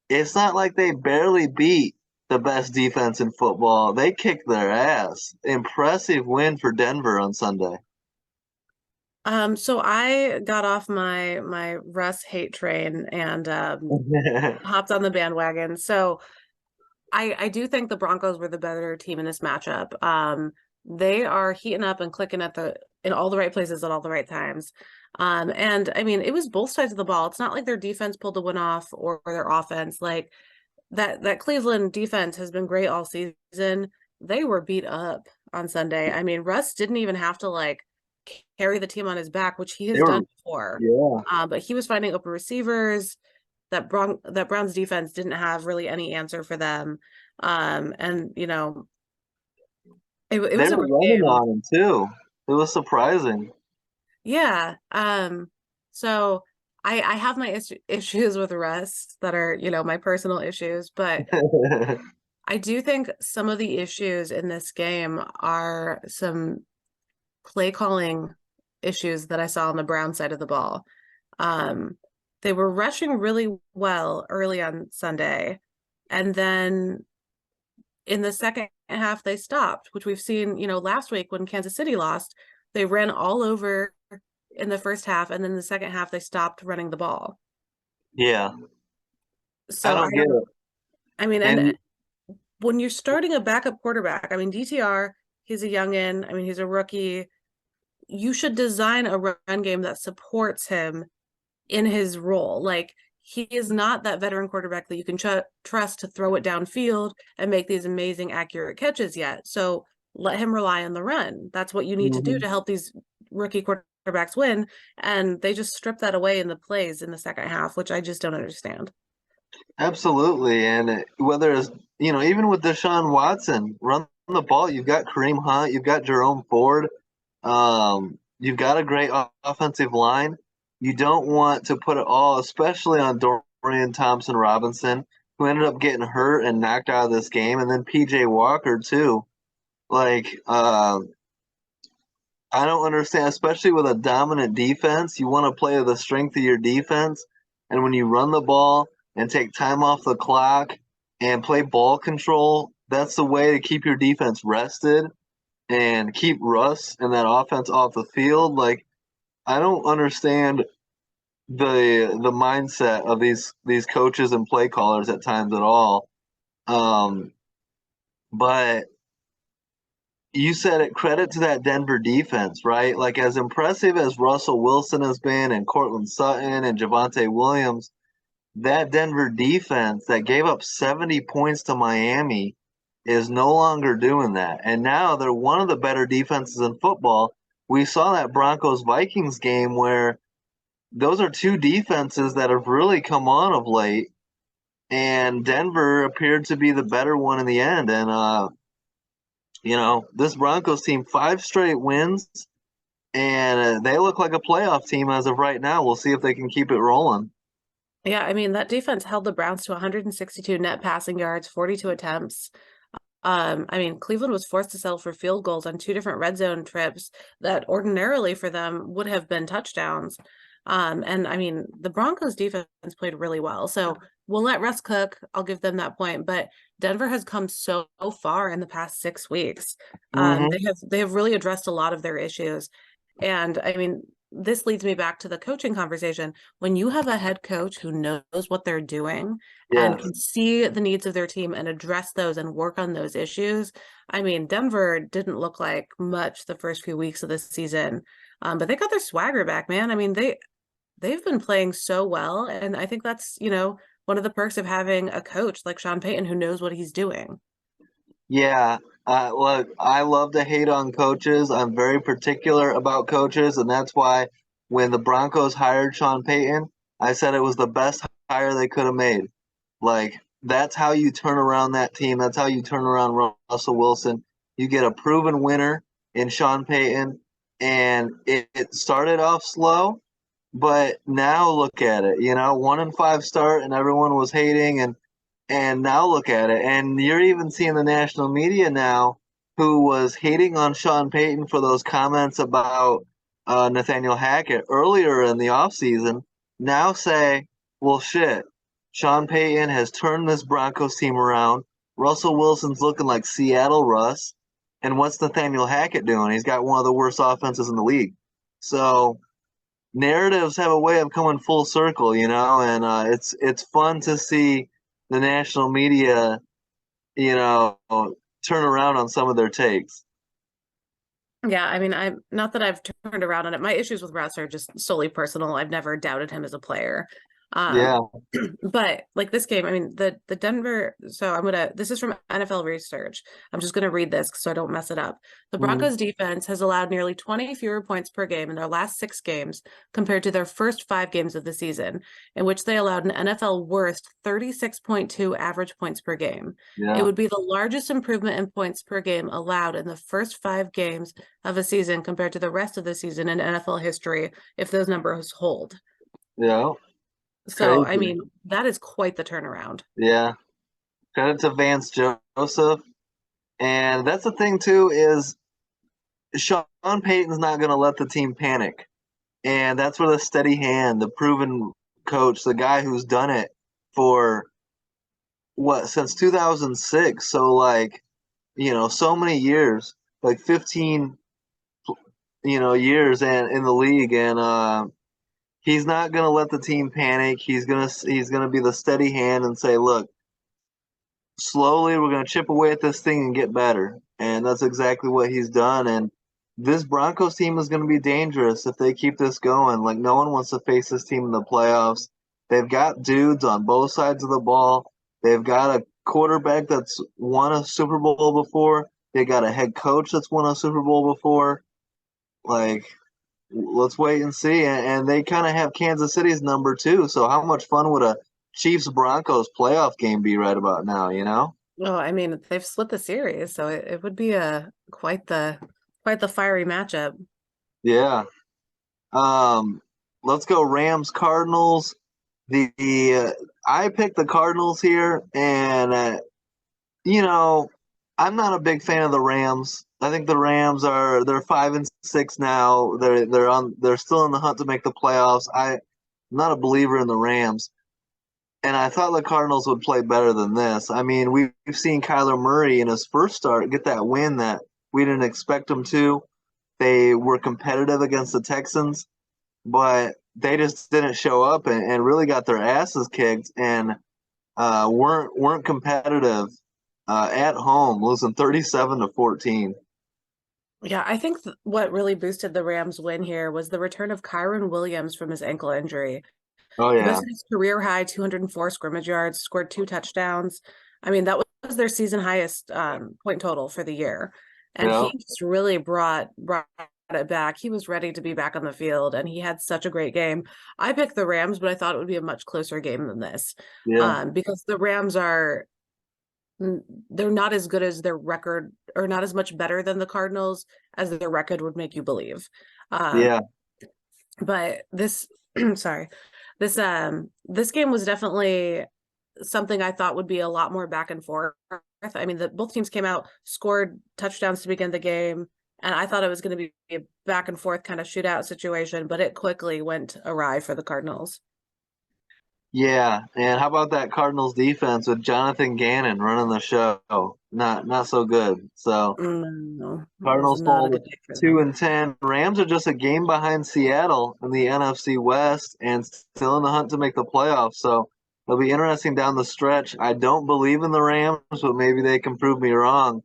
it's not like they barely beat the best defense in football. They kicked their ass. Impressive win for Denver on Sunday. So I got off my Russ hate train and hopped on the bandwagon. So I do think the Broncos were the better team in this matchup. They are heating up and clicking in all the right places at all the right times. And I mean, it was both sides of the ball. It's not like their defense pulled the win off or their offense. Like that Cleveland defense has been great all season. They were beat up on Sunday. I mean, Russ didn't even have to like carry the team on his back, which he has They were, done before. yeah. But he was finding open receivers. That Browns defense didn't have really any answer for them. And you know, it They was a were great running game. on him too. It was surprising. Yeah. So I have my issues with Russ that are, you know, my personal issues, but I do think some of the issues in this game are some play calling issues that I saw on the Brown side of the ball. Um, they were rushing really well early on Sunday, and then in the second half they stopped, which we've seen, you know, last week when Kansas City lost, they ran all over in the first half, and then the second half they stopped running the ball. Yeah, I So don't get it. I mean, and And when you're starting a backup quarterback, I mean, DTR, he's a youngin. I mean, he's a rookie. You should design a run game that supports him in his role. Like he is not that veteran quarterback that you can trust to throw it downfield and make these amazing accurate catches yet. So let him rely on the run. That's what you need to do mhm. to help these rookie quarterbacks win. And they just strip that away in the plays in the second half, which I just don't understand. Absolutely. And whether it's, even with Deshaun Watson, run the ball, you've got Kareem Hunt, you've got Jerome Ford, you've got a great offensive line. You don't want to put it all, especially on Dorian Thompson Robinson, who ended up getting hurt and knocked out of this game, and then PJ Walker, too. Like, I don't understand, especially with a dominant defense. You want to play to the strength of your defense. And when you run the ball and take time off the clock and play ball control, that's the way to keep your defense rested and keep Russ and that offense off the field. Like, I don't understand the mindset of these coaches and play callers at times at all. Um, but you said it, credit to that Denver defense, right? Like, as impressive as Russell Wilson has been and Cortland Sutton and Javonte Williams, that Denver defense that gave up 70 points to Miami is no longer doing that. And now they're one of the better defenses in football. We saw that Broncos Vikings game where those are two defenses that have really come on of late, and Denver appeared to be the better one in the end. And this Broncos team, 5 straight wins, and they look like a playoff team as of right now. We'll see if they can keep it rolling. Yeah, I mean, that defense held the Browns to 162 net passing yards, 42 attempts. I mean, Cleveland was forced to settle for field goals on 2 different red zone trips that ordinarily for them would have been touchdowns. And I mean, the Broncos defense played really well. So we'll let Russ cook. I'll give them that point. But Denver has come so far in the past 6 weeks. Mm-hmm. They have really addressed a lot of their issues. And I mean, this leads me back to the coaching conversation. When you have a head coach who knows what they're doing and Yes. can see the needs of their team and address those and work on those issues. I mean, Denver didn't look like much the first few weeks of this season, but they got their swagger back, man. I mean, they've been playing so well, and I think that's, you know, one of the perks of having a coach like Sean Payton who knows what he's doing. Yeah. Look, I love to hate on coaches. I'm very particular about coaches, and that's why when the Broncos hired Sean Payton, I said it was the best hire they could have made. Like, that's how you turn around that team. That's how you turn around Russell Wilson. You get a proven winner in Sean Payton, and it started off slow, but now look at it. 1-5 start, and everyone was hating, and now look at it. And you're even seeing the national media now who was hating on Sean Payton for those comments about Nathaniel Hackett earlier in the offseason now say, well, shit, Sean Payton has turned this Broncos team around. Russell Wilson's looking like Seattle Russ. And what's Nathaniel Hackett doing? He's got one of the worst offenses in the league. So narratives have a way of coming full circle, and it's fun to see the national media, turn around on some of their takes. Yeah, I mean, I'm not that I've turned around on it. My issues with Russ are just solely personal. I've never doubted him as a player. Yeah, But like this game, I mean, the Denver, so this is from NFL Research. I'm just gonna read this so I don't mess it up. The Broncos defense has allowed nearly 20 fewer points per game in their last 6 games compared to their first 5 games of the season, in which they allowed an NFL worst 36.2 average points per game. It yeah, would be the largest improvement in points per game allowed in the first 5 games of a season compared to the rest of the season in NFL history if those numbers hold. yeah. So, I Crazy. mean, that is quite the turnaround. Yeah. Credit to Vance Joseph. And that's the thing too, is Sean Payton's not going to let the team panic. And that's where the steady hand, the proven coach, the guy who's done it for since 2006. So like, so many years, like 15, years and in the league. And he's not going to let the team panic. He's going to be the steady hand and say, look, slowly we're going to chip away at this thing and get better. And that's exactly what he's done. And this Broncos team is going to be dangerous if they keep this going. Like, no one wants to face this team in the playoffs. They've got dudes on both sides of the ball. They've got a quarterback that's won a Super Bowl before. They got a head coach that's won a Super Bowl before. Like, let's wait and see. And they kind of have Kansas City's number too. So how much fun would a Chiefs Broncos playoff game be right about now? Well, I mean, they've split the series, so it would be a quite the fiery matchup. Yeah. Um, let's go Rams Cardinals. I picked the Cardinals here, and you know, I'm not a big fan of the Rams. I think the Rams they're 5-6 now. They're still in the hunt to make the playoffs. I'm not a believer in the Rams. And I thought the Cardinals would play better than this. I mean, we've seen Kyler Murray in his first start get that win that we didn't expect him to. They were competitive against the Texans, but they just didn't show up and really got their asses kicked and weren't competitive at home, losing 37-14. Yeah, I think what really boosted the Rams win here was the return of Kyron Williams from his ankle injury. Oh He yeah, posted his career high 204 scrimmage yards, scored 2 touchdowns. I mean, that was their season highest point total for the year. And yeah, he just really brought it back. He was ready to be back on the field, and he had such a great game. I picked the Rams, but I thought it would be a much closer game than this, yeah, because the Rams they're not as good as their record, or not as much better than the Cardinals as their record would make you believe. Um, yeah, but this, sorry, this game was definitely something I thought would be a lot more back and forth. I mean, both teams came out, scored touchdowns to begin the game, and I thought it was going to be a back and forth kind of shootout situation, but it quickly went awry for the Cardinals. yeah. And how about that Cardinals defense with Jonathan Gannon running the show? Not so good. So No, it was Cardinals not a fall to good day for two them. and ten. Rams are just a game behind Seattle in the NFC West and still in the hunt to make the playoffs. So it'll be interesting down the stretch. I don't believe in the Rams, but maybe they can prove me wrong.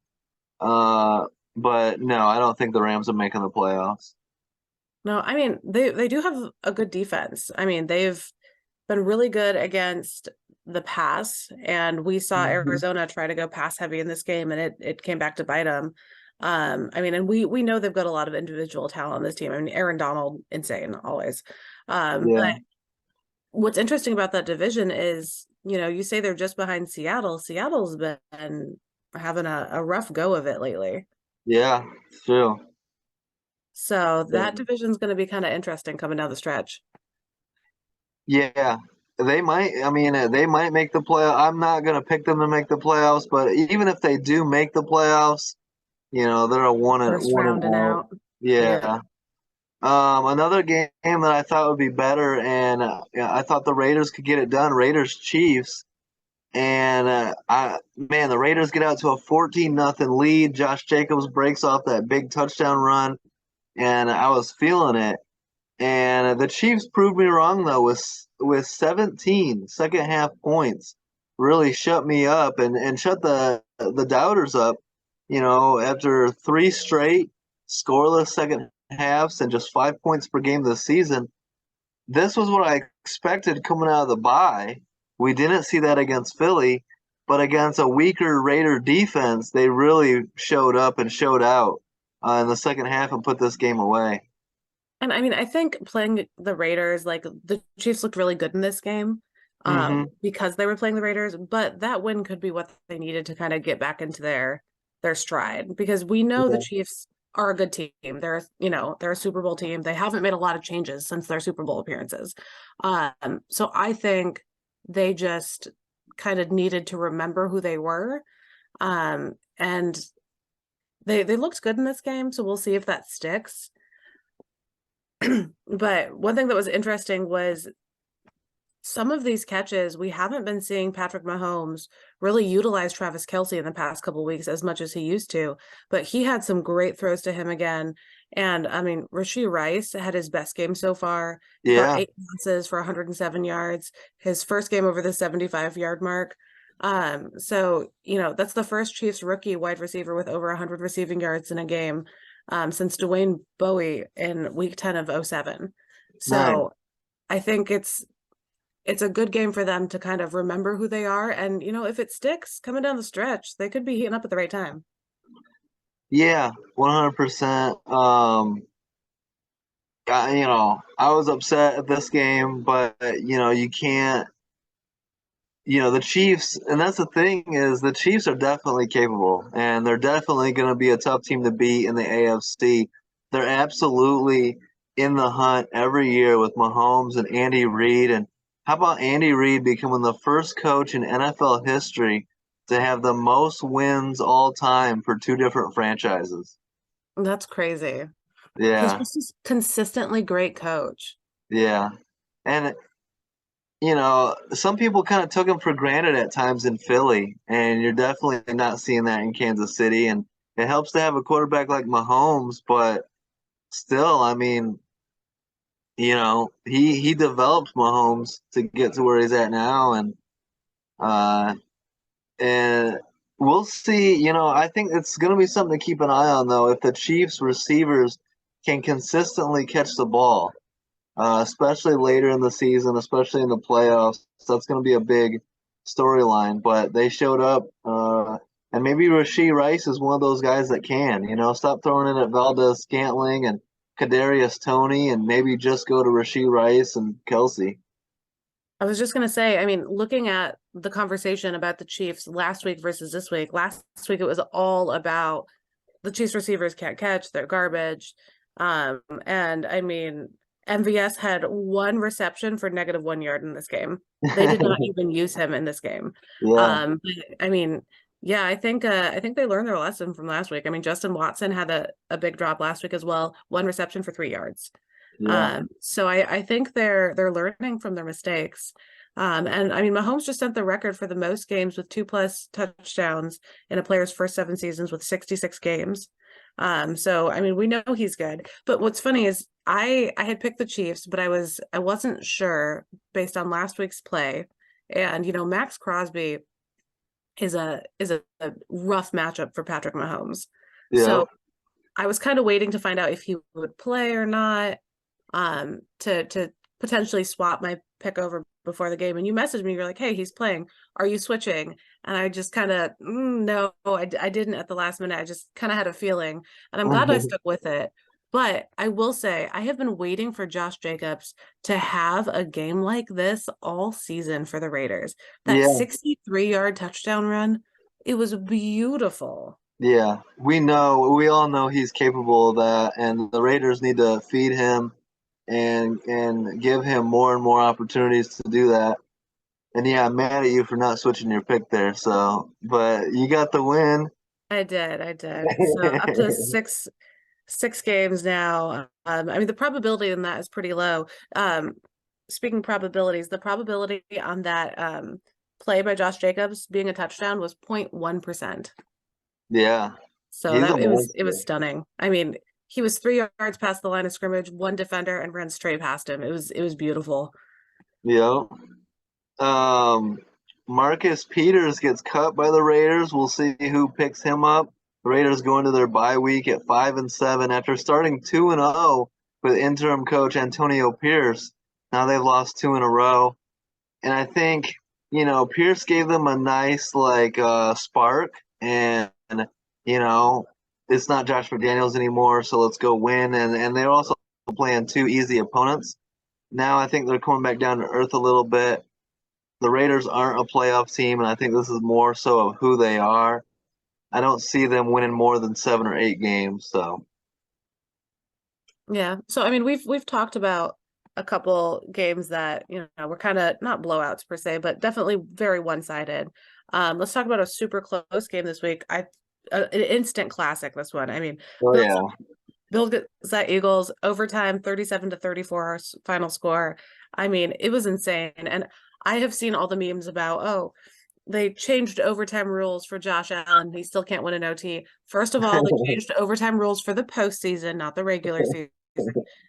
But no, I don't think the Rams are making the playoffs. No, I mean, they do have a good defense. I mean, they've been really good against the pass, and we saw Mhm. Arizona try to go pass heavy in this game, and it came back to bite them. I mean, and we know they've got a lot of individual talent on this team. I mean, Aaron Donald, insane always. Yeah, But what's interesting about that division is you say they're just behind Seattle. Seattle's been having a rough go of it lately. Yeah, it's true. So Yeah. that division's going to be kind of interesting coming down the stretch. Yeah, they might. I mean, they might make the play. I'm not gonna pick them to make the playoffs, but even if they do make the playoffs, they're a First one and round and out. out. Yeah. Yeah. Another game that I thought would be better, and yeah, I thought the Raiders could get it done. Raiders Chiefs, and the Raiders get out to a 14-0 lead. Josh Jacobs breaks off that big touchdown run, and I was feeling it. And the Chiefs proved me wrong though with 17 second half points. Really shut me up and shut the doubters up. After three straight scoreless second halves and just 5 points per game this season, this was what I expected coming out of the bye. We didn't see that against Philly, but against a weaker Raider defense, they really showed up and showed out in the second half and put this game away. And I mean, I think playing the Raiders, like the Chiefs looked really good in this game, Hmm. because they were playing the Raiders, but that win could be what they needed to kind of get back into their stride because we know the Yeah. Chiefs are a good team. They're a Super Bowl team. They haven't made a lot of changes since their Super Bowl appearances. So I think they just kind of needed to remember who they were. And they looked good in this game, so we'll see if that sticks. But one thing that was interesting was some of these catches, we haven't been seeing Patrick Mahomes really utilize Travis Kelce in the past couple of weeks as much as he used to, but he had some great throws to him again. And I mean, Rashee Rice had his best game so far. He caught Yeah. 8 passes for 107 yards, his first game over the 75-yard mark. So that's the first Chiefs rookie wide receiver with over 100 receiving yards in a game, since Dwayne Bowie in week 10 of '07. Nice. So I think it's a good game for them to kind of remember who they are. And, if it sticks coming down the stretch, they could be heating up at the right time. Yeah, 100%. I was upset at this game, but you can't. The Chiefs, and that's the thing is the Chiefs are definitely capable, and they're definitely going to be a tough team to beat in the AFC. They're absolutely in the hunt every year with Mahomes and Andy Reid. And how about Andy Reid becoming the first coach in NFL history to have the most wins all time for two different franchises? That's crazy. He's Yeah, just a consistently great coach. yeah. And some people kind of took him for granted at times in Philly, and you're definitely not seeing that in Kansas City. And it helps to have a quarterback like Mahomes, but still, I mean, he developed Mahomes to get to where he's at now, uh, and we'll see. I think it's going to be something to keep an eye on, though, if the Chiefs receivers can consistently catch the ball, especially later in the season, especially in the playoffs. So that's going to be a big storyline. But they showed up, and maybe Rashee Rice is one of those guys that can. Stop throwing it at Valdez Scantling and Kadarius Toney, and maybe just go to Rashee Rice and Kelce. I was just going to say, I mean, looking at the conversation about the Chiefs last week versus this week, last week it was all about the Chiefs receivers can't catch, they're garbage. And I mean, MVS had one reception for -1 yard in this game. They did not even use him in this game. Yeah, But, I mean, yeah, I think they learned their lesson from last week. I mean, Justin Watson had a big drop last week as well, one reception for 3 yards. yeah, So I think they're learning from their mistakes. And I mean, Mahomes just set the record for the most games with 2+ touchdowns in a player's first 7 seasons with 66 games. So I mean, we know he's good. But what's funny is I had picked the Chiefs, but I wasn't sure based on last week's play. And Max Crosby is a rough matchup for Patrick Mahomes. yeah. So I was kind of waiting to find out if he would play or not, to potentially swap my pick over before the game. And you messaged me, you're like, hey, he's playing. Are you switching? And I just kind of, no, I didn't at the last minute. I just kind of had a feeling. And I'm glad I stuck with it. But I will say, I have been waiting for Josh Jacobs to have a game like this all season for the Raiders. That Yeah, 63-yard touchdown run, it was beautiful. yeah. We all know he's capable of that, and the Raiders need to feed him and give him more and more opportunities to do that. And yeah, I'm mad at you for not switching your pick there. So, but you got the win. I did. So up to six games now. I mean, the probability in that is pretty low. Speaking probabilities, the probability on that play by Josh Jacobs being a touchdown was 0.1%. Yeah, So he's a that it was monster. stunning. I mean, he was 3 yards past the line of scrimmage, one defender, and ran straight past him. It was beautiful. Yeah. Um, Marcus Peters gets cut by the Raiders. We'll see who picks him up. The Raiders go into their bye week at 5-7 after starting 2-0 with interim coach Antonio Pierce. Now they've lost two in a row, and I think Pierce gave them a nice spark, and it's not Josh McDaniels anymore, so let's go win. And they're also playing two easy opponents. Now I think they're coming back down to earth a little bit. The Raiders aren't a playoff team, and I think this is more so of who they are. I don't see them winning more than 7 or 8 games. So Yeah. So I mean, we've talked about a couple games that, were kind of not blowouts per se, but definitely very one-sided. Let's talk about a super close game this week. An instant classic, this one. I mean, oh Bills yeah. Bills at Eagles overtime, 37-34 final score. I mean, it was insane. And I have seen all the memes about, oh, they changed overtime rules for Josh Allen. He still can't win an OT. First of all, they changed overtime rules for the postseason, not the regular season.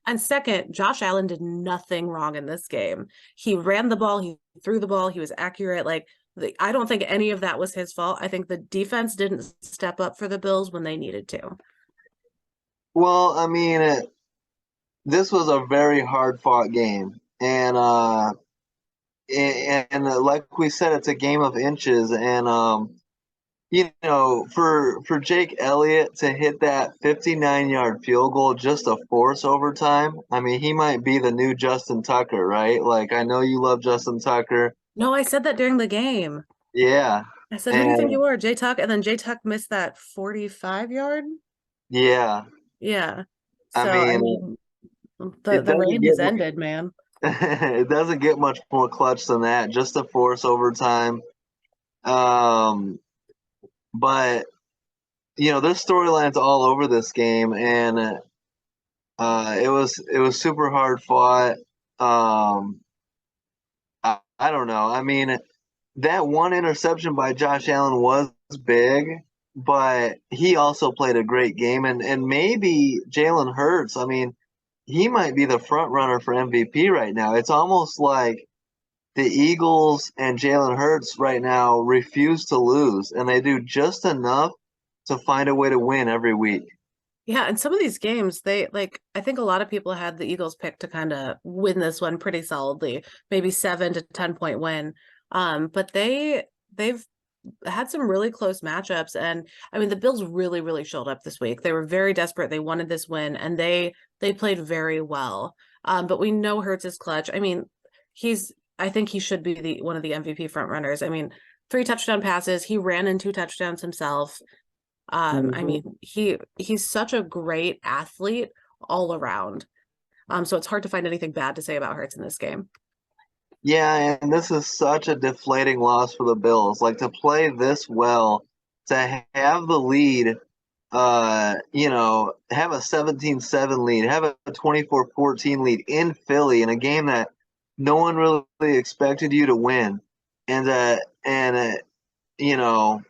And second, Josh Allen did nothing wrong in this game. He ran the ball, he threw the ball, he was accurate. I don't think any of that was his fault. I think the defense didn't step up for the Bills when they needed to. Well, I mean, this was a very hard fought game, and like we said, it's a game of inches, and for Jake Elliott to hit that 59-yard field goal just to force overtime, I mean, he might be the new Justin Tucker, right? Like, I know you love Justin Tucker. No, I said that during the game. Yeah. I said, who do you think And you were? Jay Tuck? And then Jay Tuck missed that 45-yard. yeah, Yeah. I So, I mean, mean, the it the doesn't rain get has ended, man. it doesn't get much more clutch than that, just to force overtime. Um, but there's storylines all over this game, and it was super hard fought. I don't know. I mean, that one interception by Josh Allen was big, but he also played a great game, and maybe Jalen Hurts. I mean, he might be the front runner for MVP right now. It's almost like the Eagles and Jalen Hurts right now refuse to lose, and they do just enough to find a way to win every week. Yeah, and some of these games, I think a lot of people had the Eagles pick to kind of win this one pretty solidly, maybe 7 to 10 point win. But they've had some really close matchups, and I mean the Bills really, really showed up this week. They were very desperate. They wanted this win, and they played very well. But we know Hurts is clutch. I mean, I think he should be the one of the MVP front runners. I mean, 3 touchdown passes. He ran in 2 touchdowns himself. I Mm-hmm. mean, he's such a great athlete all around. So it's hard to find anything bad to say about Hurts in this game. Yeah, and this is such a deflating loss for the Bills. Like to play this well, to have the lead, have a 17-7 lead, have a 24-14 lead in Philly in a game that no one really expected you to win. And you know,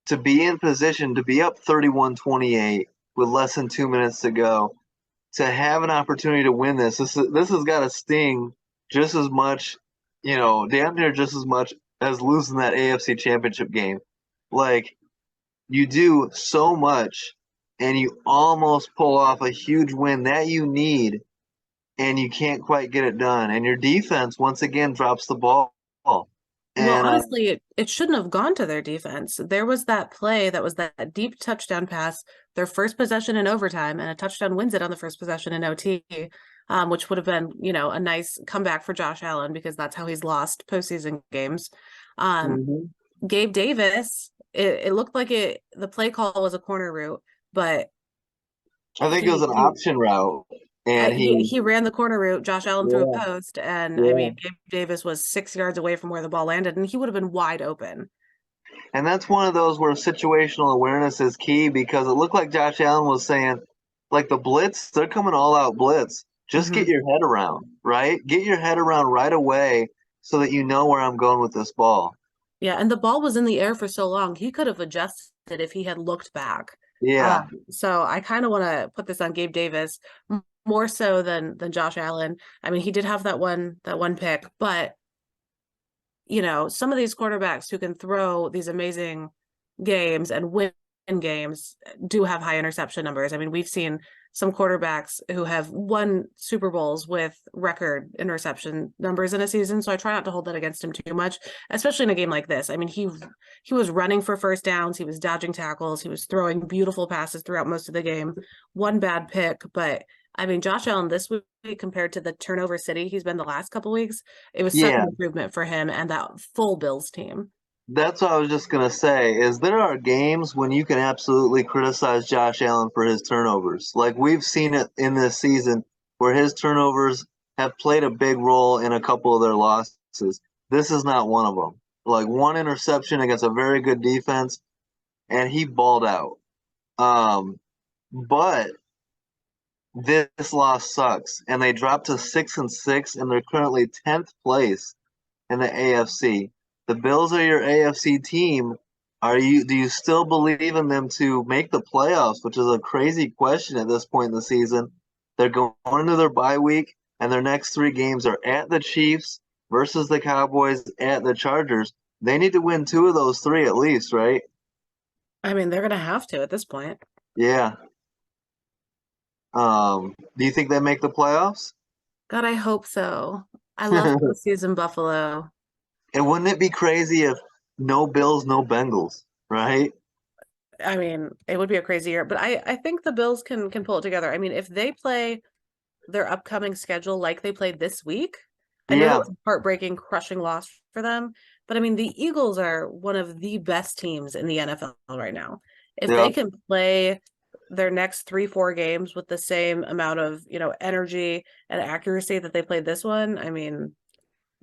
to be in position to be up 31-28 with less than 2 minutes to go, to have an opportunity to win this has got to sting just as much, damn near just as much as losing that AFC Championship game. Like you do so much, and you almost pull off a huge win that you need, and you can't quite get it done. And your defense once again drops the ball. Well, And honestly, it shouldn't have gone to their defense. There was that play that was that deep touchdown pass their first possession in overtime, and a touchdown wins it on the first possession in OT, which would have been, a nice comeback for Josh Allen because that's how he's lost postseason games. Mhm. Gabe Davis, it looked like the play call was a corner route, but I think it was he an he option route, and he ran the corner route. Josh Allen threw a yeah, post, and I yeah. mean, Gabe Davis was 6 yards away from where the ball landed, and he would have been wide open. And that's one of those where situational awareness is key because it looked like Josh Allen was saying, like the blitz, they're coming all out blitz. Just get Hmm. your head around, right? Get your head around right away so that you know where I'm going with this ball. Yeah, and the ball was in the air for so long, he could have adjusted if he had looked back. Yeah, So I kind of want to put this on Gabe Davis more so than Josh Allen. I mean, he did have that one pick, but some of these quarterbacks who can throw these amazing games and win games do have high interception numbers. I mean, we've seen some quarterbacks who have won Super Bowls with record interception numbers in a season. So I try not to hold that against him too much, especially in a game like this. I mean, he was running for first downs, he was dodging tackles, he was throwing beautiful passes throughout most of the game. One bad pick, but I mean, Josh Allen this week compared to the turnover city he's been the last couple weeks, it was such yeah. an improvement for him and that full Bills team. That's what I was just gonna say. Is there are games when you can absolutely criticize Josh Allen for his turnovers. Like we've seen it in this season where his turnovers have played a big role in a couple of their losses. This is not one of them. Like one interception against a very good defense, and he balled out. But this loss sucks, and they dropped to 6-6, and they're currently 10th place in the AFC. The Bills are your AFC team. Do you still believe in them to make the playoffs, which is a crazy question at this point in the season? They're going into their bye week, and their next three games are at the Chiefs versus the Cowboys at the Chargers. They need to win two of those three at least, right? I mean, they're gonna have to at this point. Yeah. Do you think they make the playoffs? God, I hope so. I love postseason Buffalo. And wouldn't it be crazy if no Bills, no Bengals, right? I mean, it would be a crazy year, but I think the Bills can pull it together. I mean, if they play their upcoming schedule like they played this week, I know that Yeah, was a heartbreaking, crushing loss for them, but I mean, the Eagles are one of the best teams in the NFL right now. If yeah. they can play their next 3, 4 games with the same amount of, energy and accuracy that they played this one, I mean,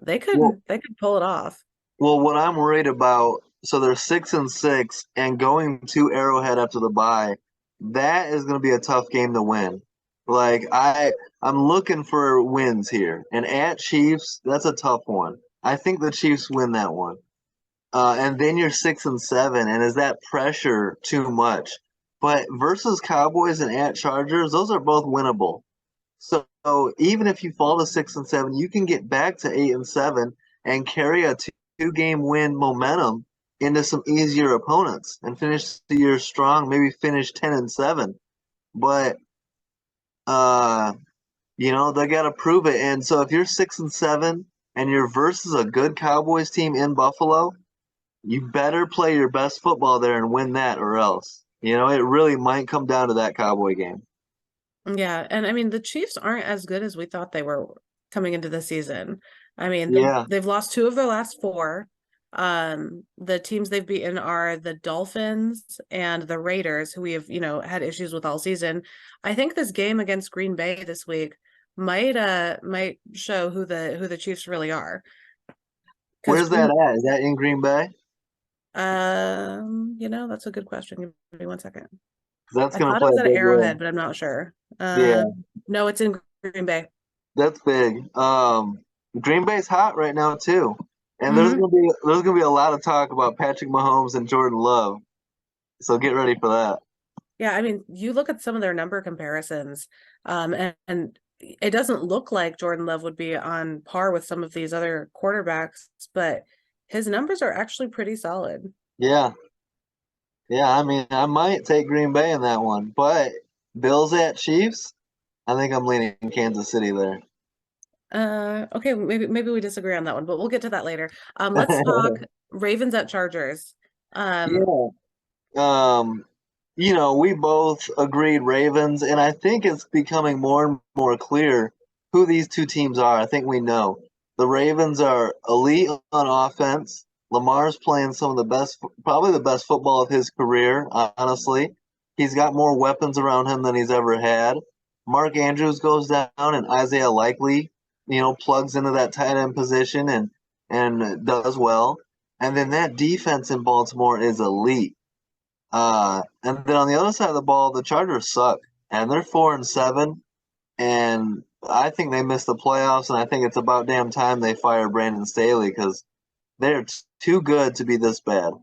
they Well, could they could pull it off. well, what I'm worried about, so they're 6-6 and going to Arrowhead after the bye. That is going to be a tough game to win. Like I'm looking for wins here, and at Chiefs, that's a tough one. I think the Chiefs win that one. And then you're 6-7, and is that pressure too much? But versus Cowboys and at Chargers, those are both winnable. So even if you fall to 6-7, you can get back to 8-7 and carry a two-game win momentum into some easier opponents and finish the year strong. Maybe finish 10-7, but uh, they got to prove it. And so if you're 6-7 and you're versus a good Cowboys team in Buffalo, you better play your best football there and win that, or else. It really might come down to that Cowboy game. Yeah, and I mean the Chiefs aren't as good as we thought they were coming into the season. I mean, Yeah. they've lost 2 of their last 4. The teams they've beaten are the Dolphins and the Raiders, who we have, had issues with all season. I think this game against Green Bay this week might show who the Chiefs really are. Because Where's that at? Is that in Green Bay? that's a good question. Give me one second. That's I going to thought it play was a at big Arrowhead, role. but I'm not sure. Yeah, No, it's in Green Bay. that's big. Green Bay's hot right now too, and Hmm. there's gonna be a lot of talk about Patrick Mahomes and Jordan Love. So get ready for that. Yeah, I mean, you look at some of their number comparisons, and it doesn't look like Jordan Love would be on par with some of these other quarterbacks, but his numbers are actually pretty solid. Yeah, yeah. I mean, I might take Green Bay in that one, but Bills at Chiefs. I think I'm leaning Kansas City there. Okay, maybe we disagree on that one, but we'll get to that later. Let's talk Ravens at Chargers. Um, Yeah. Um, we both agreed Ravens, and I think it's becoming more and more clear who these two teams are. I think we know. The Ravens are elite on offense. Lamar's playing some of the best, probably the best football of his career, honestly. He's got more weapons around him than he's ever had. Mark Andrews goes down, and Isaiah Likely, plugs into that tight end position and does well. And then that defense in Baltimore is elite. And then on the other side of the ball, the Chargers suck, and they're 4-7, and I think they missed the playoffs, and I think it's about damn time they fire Brandon Staley because they're too good to be this bad.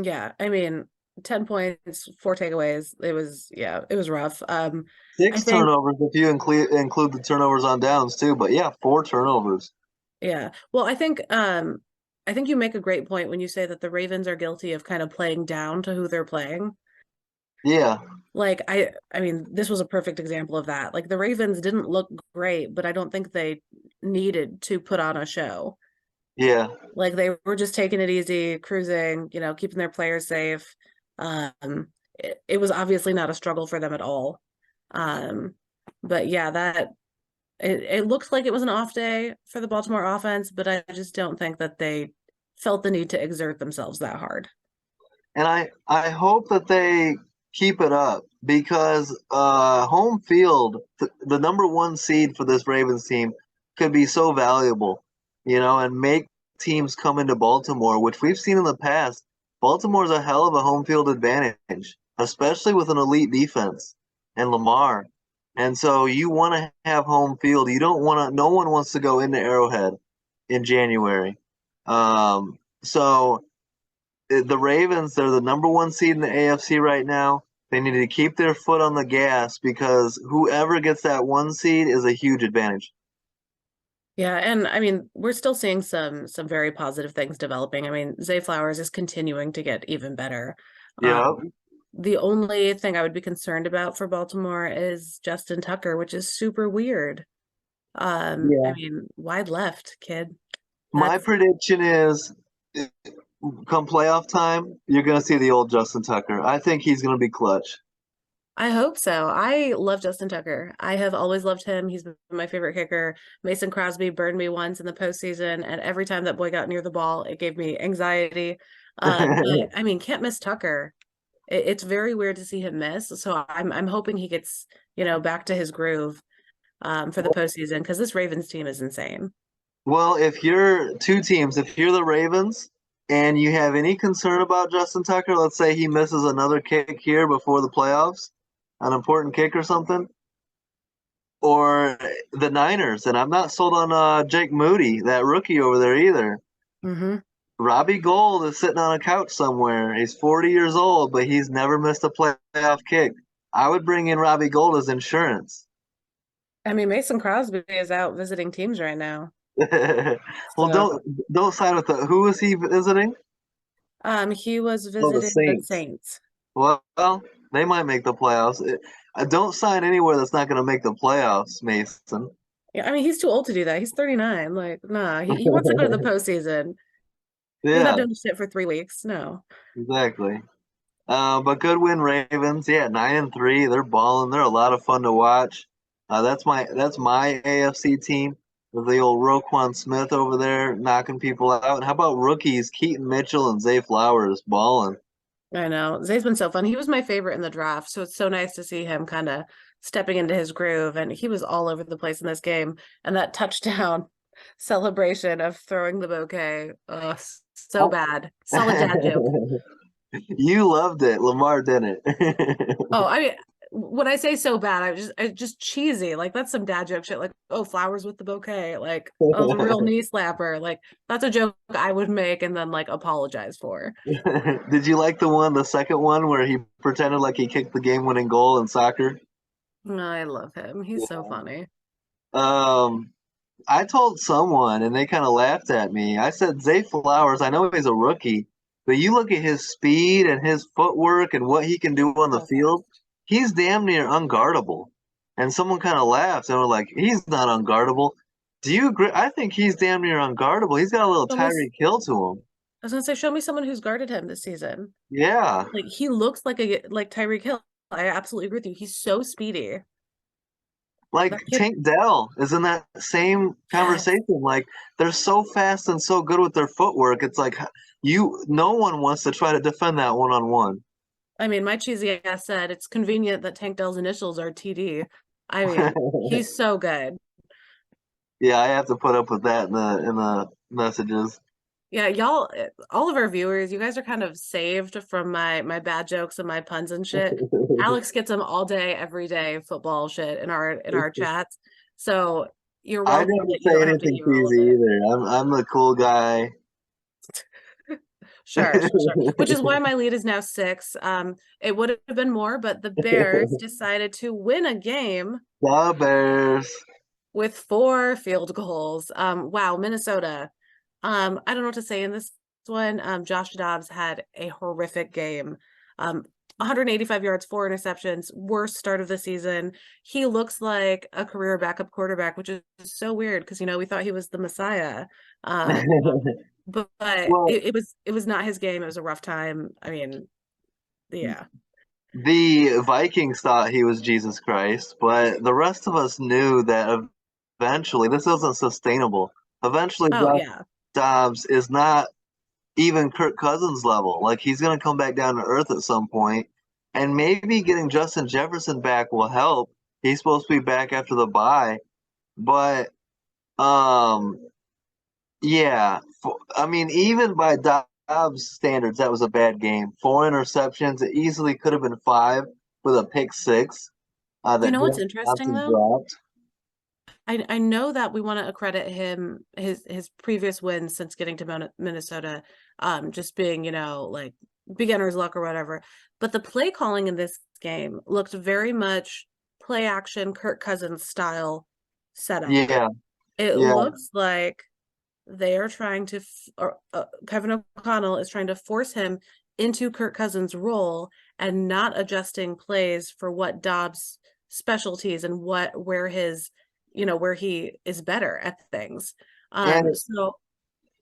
Yeah, I mean, 10 points, 4 takeaways. It was rough. I Six think, turnovers if you include the turnovers on downs too, but yeah, four turnovers. yeah. Well, I think you make a great point when you say that the Ravens are guilty of kind of playing down to who they're playing. Yeah, Like I mean, this was a perfect example of that. Like the Ravens didn't look great, but I don't think they needed to put on a show. yeah. Like they were just taking it easy, cruising, keeping their players safe. It was obviously not a struggle for them at all. Um, but yeah, it looked like it was an off day for the Baltimore offense, but I just don't think that they felt the need to exert themselves that hard. And I hope that they keep it up because home field, the number one seed for this Ravens team, could be so valuable, and make teams come into Baltimore, which we've seen in the past. Baltimore's a hell of a home field advantage, especially with an elite defense and Lamar. And so you want to have home field. You don't want to. No one wants to go into Arrowhead in January. So the Ravens, they're the number one seed in the AFC right now. They need to keep their foot on the gas because whoever gets that one seed is a huge advantage. Yeah, and I mean, we're still seeing some very positive things developing. I mean, Zay Flowers is continuing to get even better. Yeah. The only thing I would be concerned about for Baltimore is Justin Tucker, which is super weird. I Yeah. mean, wide left, kid. My That's prediction is come playoff time, you're going to see the old Justin Tucker. I think he's going to be clutch. I hope so. I love Justin Tucker. I have always loved him. He's been my favorite kicker. Mason Crosby burned me once in the postseason, and every time that boy got near the ball, it gave me anxiety. But I mean, can't miss Tucker. It's very weird to see him miss. So I'm hoping he gets, back to his groove for the postseason because this Ravens team is insane. Well, if you're two teams, if you're the Ravens and you have any concern about Justin Tucker, let's say he misses another kick here before the playoffs, an important kick or something, or the Niners, and I'm not sold on Jake Moody, that rookie over there either. Hmm. Robbie Gold is sitting on a couch somewhere. He's 40 years old, but he's never missed a playoff kick. I would bring in Robbie Gold as insurance. I mean, Mason Crosby is out visiting teams right now. Well, So don't side with the. Who is he visiting? he was Oh, the visiting the Saints. Saints. Well, they might make the playoffs. Don't sign anywhere that's not going to make the playoffs, Mason. Yeah, I mean, he's too old to do that. He's 39. Like, nah, he wants to go to the postseason. He's not Yeah, doing shit for 3 weeks. No. exactly. But good win, Ravens. Yeah, 9-3. They're balling. They're a lot of fun to watch. That's my AFC team with the old Roquan Smith over there knocking people out. And how about rookies Keaton Mitchell and Zay Flowers balling? I know. Zay's been so fun. He was my favorite in the draft, so it's so nice to see him kind of stepping into his groove. And he was all over the place in this game. And that touchdown celebration of throwing the bouquet, so bad. Solid dad joke. You loved it. Lamar didn't. Oh, I mean, when I say so bad, it's just cheesy. Like that's some dad joke shit. Like, oh, flowers with the bouquet. Like, oh, the real knee slapper. Like that's a joke I would make and then like apologize for. Did you like the second one, where he pretended like he kicked the game-winning goal in soccer? I love him. He's so funny. Um, I told someone, and they kind of laughed at me. I said Zay Flowers. I know he's a rookie, but you look at his speed and his footwork and what he can do on the So fast. field. He's damn near unguardable. And someone kind of laughed and were like, "He's not unguardable." Do you agree? I think he's damn near unguardable. He's got a little Almost Tyreek Hill to him. was gonna say, show me someone who's guarded him this season. Yeah. Like he looks like Tyreek Hill. I absolutely agree with you. He's so speedy. Like That kid, Tank Dell is in that same yes. conversation. Like they're so fast and so good with their footwork. It's like no one wants to try to defend that one on one. I mean, my cheesy ass said it's convenient that Tank Dell's initials are TD. I mean, he's so good. Yeah, I have to put up with that in the messages. Yeah, y'all, all of our viewers, you guys are kind of saved from my bad jokes and my puns and shit. Alex gets them all day, every day, football shit in our chats. So you're I welcome never that you say don't have to anything hear all of cheesy it. either. I'm the cool guy. Sure, sure, sure. Which is why my lead is now 6. It would have been more, but the Bears decided to win a game The Bears. with 4 field goals. Wow, Minnesota. I don't know what to say in this one. Josh Dobbs had a horrific game. 185 yards, 4 interceptions, worst start of the season. He looks like a career backup quarterback, which is so weird because we thought he was the Messiah. Um, but Well, it was not his game. It was a rough time. I mean, yeah. the Vikings thought he was Jesus Christ, but the rest of us knew that eventually this isn't sustainable. Eventually, Oh Josh yeah. Dobbs is not even Kirk Cousins level. Like he's going to come back down to earth at some point, and maybe getting Justin Jefferson back will help. He's supposed to be back after the bye, but um, yeah. I mean, even by Dobbs standards, that was a bad game. 4 interceptions. It easily could have been 5 with a pick six You that know what's Derek interesting Johnson though? dropped. I know that we want to accredit him his previous wins since getting to Minnesota, just being like beginner's luck or whatever. But the play calling in this game looked very much play action Kirk Cousins style setup. Yeah, It yeah, looks like they are trying to, or Kevin O'Connell is trying to force him into Kirk Cousins' role and not adjusting plays for what Dobbs' specialties and where where he is better at things. and So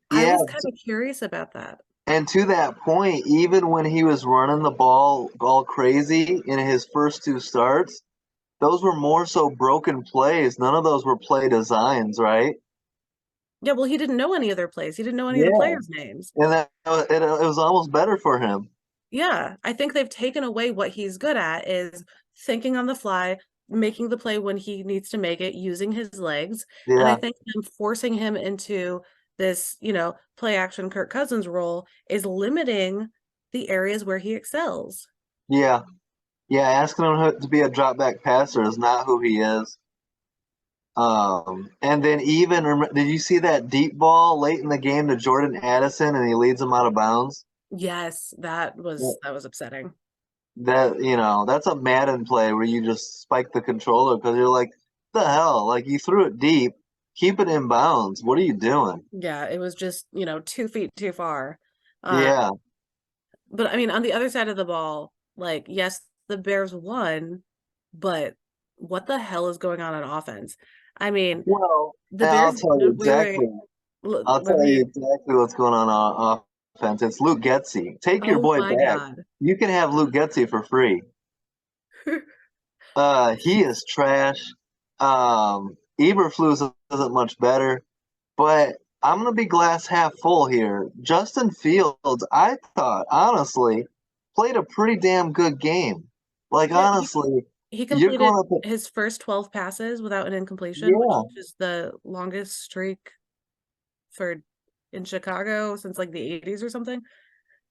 I yeah, was kind of curious about that. and to that point, even when he was running the ball all crazy in his first 2 starts, those were more so broken plays. None of those were play designs, right? Yeah, well, he didn't know any of their plays. He didn't know any of the Yeah, players' names. and it was almost better for him. Yeah, I think they've taken away what he's good at is thinking on the fly, making the play when he needs to make it, using his legs. And I Yeah, think them forcing him into this, play action Kirk Cousins role is limiting the areas where he excels. yeah, yeah. Asking him to be a drop back passer is not who he is. And then did you see that deep ball late in the game to Jordan Addison, and he leads him out of bounds? Yes, that Yeah. was that was upsetting. That's a Madden play where you just spike the controller because you're like, the hell? Like you threw it deep, keep it in bounds. What are you doing? Yeah, it was just, 2 feet too far. Uh, Yeah. but I mean, on the other side of the ball, like, yes, the Bears won, but what the hell is going on offense? I mean, Well, the and I'll Bears, tell you exactly. I'll let tell you me, exactly what's going on offense. It's Luke Getzey. Take your oh boy my back. God. You can have Luke Getzey for free. He is trash. Eberflus isn't much better, but I'm gonna be glass half full here. Justin Fields, I thought honestly, played a pretty damn good game. Like Yeah, honestly, he you're completed going up. his first 12 passes without an incompletion, which Yeah, is the longest streak for in Chicago since like the 80s or something.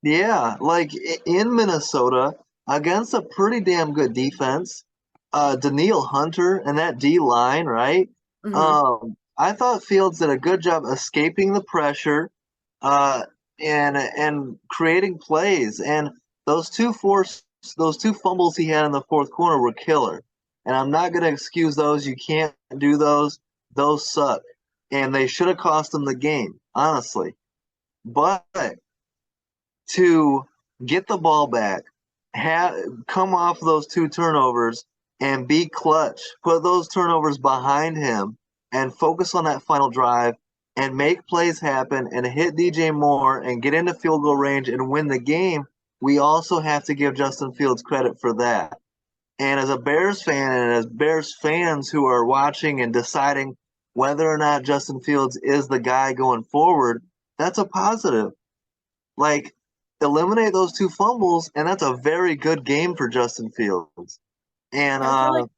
yeah. Like in Minnesota against a pretty damn good defense. Daniil Hunter and that D line, right? Hmm. I thought Fields did a good job escaping the pressure, uh, and creating plays. And those those 2 fumbles he had in the fourth quarter were killer. And I'm not going to excuse those. You can't do those. Those suck, and they should have cost him the game, honestly. But to get the ball back, come off those 2 turnovers and be clutch. Put those turnovers behind him and focus on that final drive. and make plays happen and hit DJ Moore and get into field goal range and win the game, we also have to give Justin Fields credit for that. And as a Bears fan and as Bears fans who are watching and deciding whether or not Justin Fields is the guy going forward, that's a positive. Like, eliminate those two fumbles, and that's a very good game for Justin Fields. And I feel like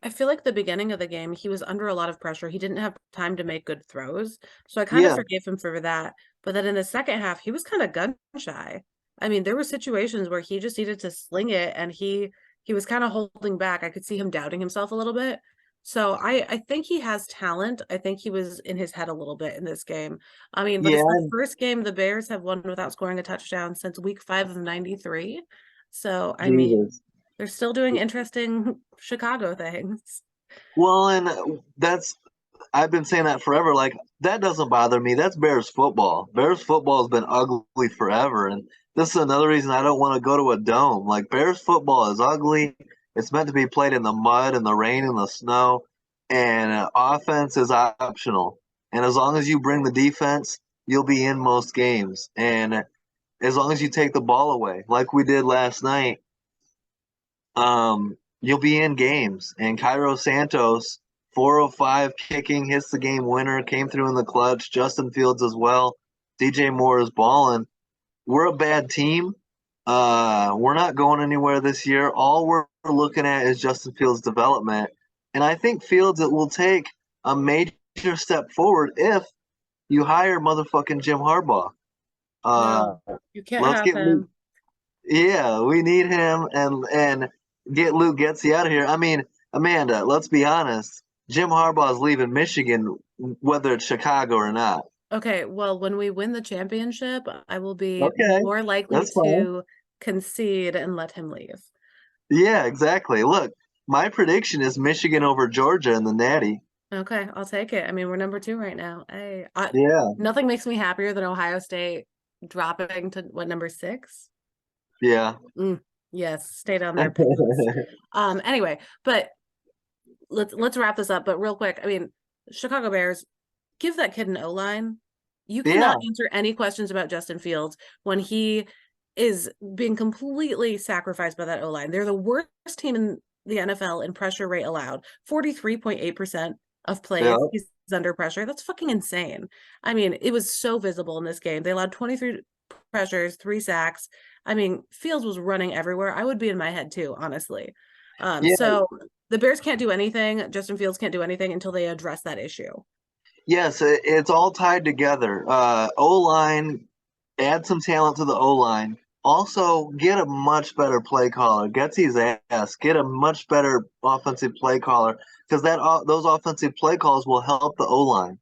I feel like the beginning of the game, he was under a lot of pressure. He didn't have time to make good throws. So I kind of yeah, forgave him for that. But then in the second half, he was kind of gun shy. I mean, there were situations where he just needed to sling it and he was kind of holding back. I could see him doubting himself a little bit. So I think he has talent. I think he was in his head a little bit in this game. I mean, but yeah, it's the first game the Bears have won without scoring a touchdown since week 5 of 93. So, I mean, Jesus. they're still doing interesting Chicago things. Well, and that's I've been saying that forever. Like, that doesn't bother me. That's Bears football. Bears football has been ugly forever, and this is another reason I don't want to go to a dome. Like, Bears football is ugly. It's meant to be played in the mud and the rain and the snow, and offense is optional. And as long as you bring the defense, you'll be in most games. And as long as you take the ball away, like we did last night, you'll be in games. And Cairo Santos, 405 kicking, hits the game winner, came through in the clutch. Justin Fields as well. DJ Moore is balling. We're a bad team. We're not going anywhere this year. All we're looking at is Justin Fields' development. And I think Fields it will take a major step forward if you hire motherfucking Jim Harbaugh. Uh, No, you can't let's have get Luke. him. Yeah, we need him and get Luke Getzey out of here. I mean, Amanda, let's be honest. Jim Harbaugh's leaving Michigan, whether it's Chicago or not. Okay, well, when we win the championship, I will be Okay, more likely that's fine. to concede and let him leave. Yeah, exactly. Look, my prediction is Michigan over Georgia in the Natty. Okay, I'll take it. I mean, we're number 2 right now. Yeah, Nothing makes me happier than Ohio State dropping to what, number 6? yeah. Mm, yes, stay down there, please. Anyway, but let's wrap this up. But real quick, I mean, Chicago Bears, give that kid an O-line. You Yeah, cannot answer any questions about Justin Fields when he is being completely sacrificed by that O-line. They're the worst team in the NFL in pressure rate allowed. 43.8% of yeah, plays he's under pressure. That's fucking insane. I mean, it was so visible in this game. They allowed 23 pressures, 3 sacks. I mean, Fields was running everywhere. I would be in my head too, honestly. yeah. So the Bears can't do anything. Justin Fields can't do anything until they address that issue. Yes, it's all tied together. O line, add some talent to the O line. Also, get a much better play caller. Getsy's ass. Get a much better offensive play caller because those offensive play calls will help the O line,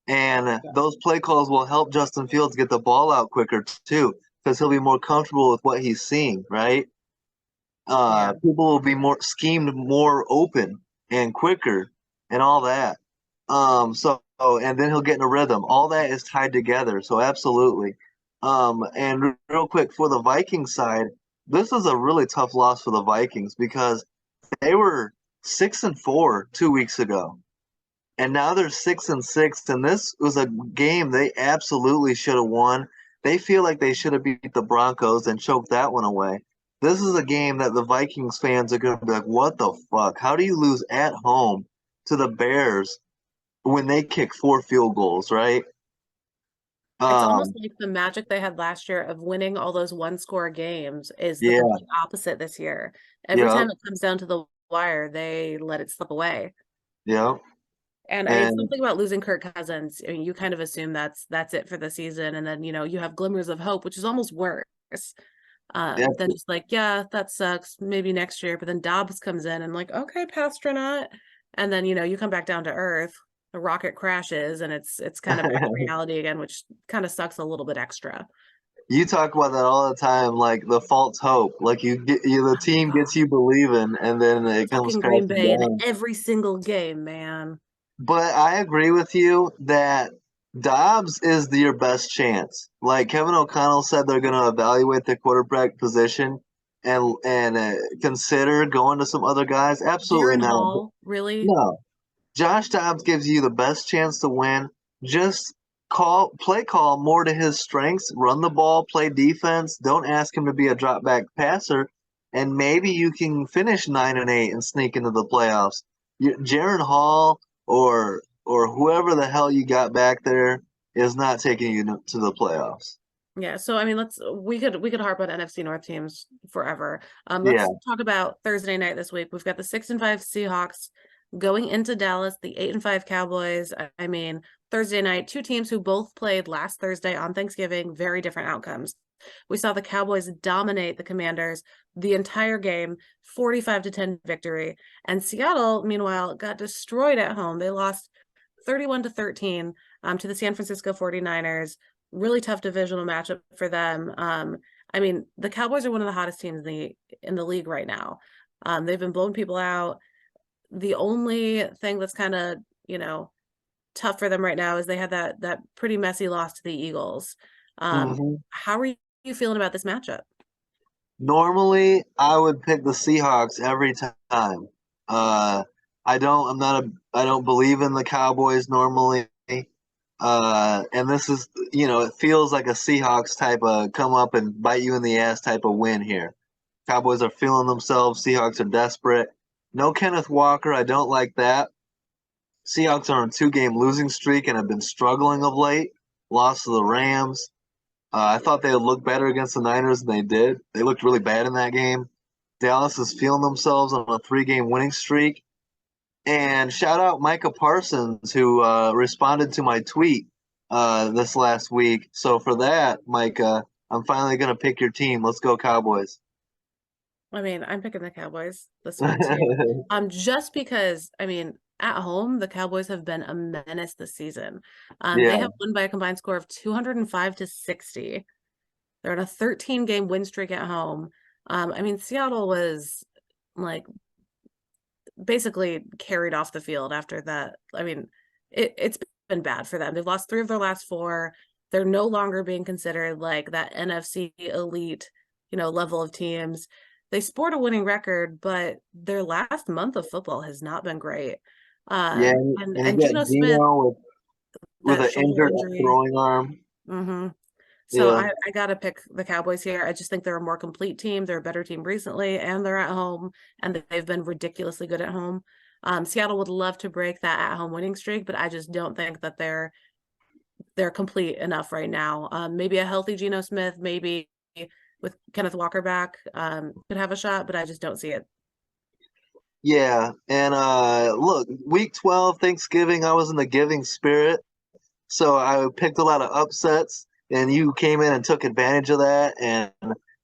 and those play calls will help Justin Fields get the ball out quicker too because he'll be more comfortable with what he's seeing. Right? Yeah. People will be more schemed, more open and quicker, and all that. And then he'll get in a rhythm. All that is tied together. So absolutely. And real quick for the Vikings side, this is a really tough loss for the Vikings because they were 6-4 2 weeks ago, and now they're 6-6. And this was a game they absolutely should have won. They feel like they should have beat the Broncos and choked that one away. This is a game that the Vikings fans are going to be like, "What the fuck? How do you lose at home to the Bears when they kick 4 field goals?" Right? It's almost Um, like the magic they had last year of winning all those one-score games is the yeah, complete opposite this year. Every yeah, time it comes down to the wire, they let it slip away. yeah, And I mean, and something about losing Kirk Cousins, I mean, you kind of assume that's it for the season, and then you have glimmers of hope, which is almost worse. yeah, Then just like, yeah, that sucks. Maybe next year, but then Dobbs comes in and like, okay, Pastronaut, and then you come back down to earth. The rocket crashes, and it's kind of back to reality again, which kind of sucks a little bit extra. you talk about that all the time, like the false hope. Like the Oh my team gets God. you believing, and then it comes Fucking Green crashing Bay in down. every single game, man. But I agree with you that Dobbs is your best chance. Like Kevin O'Connell said, they're going to evaluate the quarterback position and consider going to some other guys. Absolutely Darren not. Hall, really? No, Josh Dobbs gives you the best chance to win. Just play call more to his strengths, run the ball, play defense. Don't ask him to be a drop back passer, and maybe you can finish 9-8 and sneak into the playoffs. Jaren Hall or whoever the hell you got back there is not taking you to the playoffs. Yeah, so I mean, we could harp on NFC North teams forever. Yeah. Let's talk about Thursday night this week. We've got the 6-5 Seahawks going into Dallas, the 8-5 Cowboys. I mean, Thursday night, two teams who both played last Thursday on Thanksgiving, very different outcomes. We saw the Cowboys dominate the Commanders the entire game, 45-10 victory. And Seattle, meanwhile, got destroyed at home. They lost 31-13 to the San Francisco 49ers. Really tough divisional matchup for them. I mean, the Cowboys are one of the hottest teams in the league right now. They've been blowing people out. The only thing that's kind of, tough for them right now is they had that pretty messy loss to the Eagles. How are you feeling about this matchup? Normally, I would pick the Seahawks every time. I don't believe in the Cowboys normally. And this is, it feels like a Seahawks type of come up and bite you in the ass type of win here. Cowboys are feeling themselves. Seahawks are desperate. No Kenneth Walker. I don't like that. Seahawks are on a 2-game losing streak and have been struggling of late. Lost to the Rams. I thought they would look better against the Niners than they did. They looked really bad in that game. Dallas is feeling themselves on a 3-game winning streak. And shout out Micah Parsons, who responded to my tweet this last week. So for that, Micah, I'm finally going to pick your team. Let's go Cowboys. I mean, I'm picking the Cowboys this week too. Just because, I mean, at home, the Cowboys have been a menace this season. Yeah. They have won by a combined score of 205-60. They're on a 13-game win streak at home. I mean, Seattle was like basically carried off the field after that. I mean, it's been bad for them. They've lost 3 of their last 4. They're no longer being considered like that NFC elite, level of teams. They sport a winning record, but their last month of football has not been great. Yeah, and you And got Geno Smith, Geno with that an shoulder injured injury. throwing arm. So Yeah. I got to pick the Cowboys here. I just think they're a more complete team. They're a better team recently, and they're at home, and they've been ridiculously good at home. Seattle would love to break that at-home winning streak, but I just don't think that they're complete enough right now. Maybe a healthy Geno Smith, maybe with Kenneth Walker back, could have a shot, but I just don't see it. Yeah, and look, week 12, Thanksgiving, I was in the giving spirit, so I picked a lot of upsets, and you came in and took advantage of that. And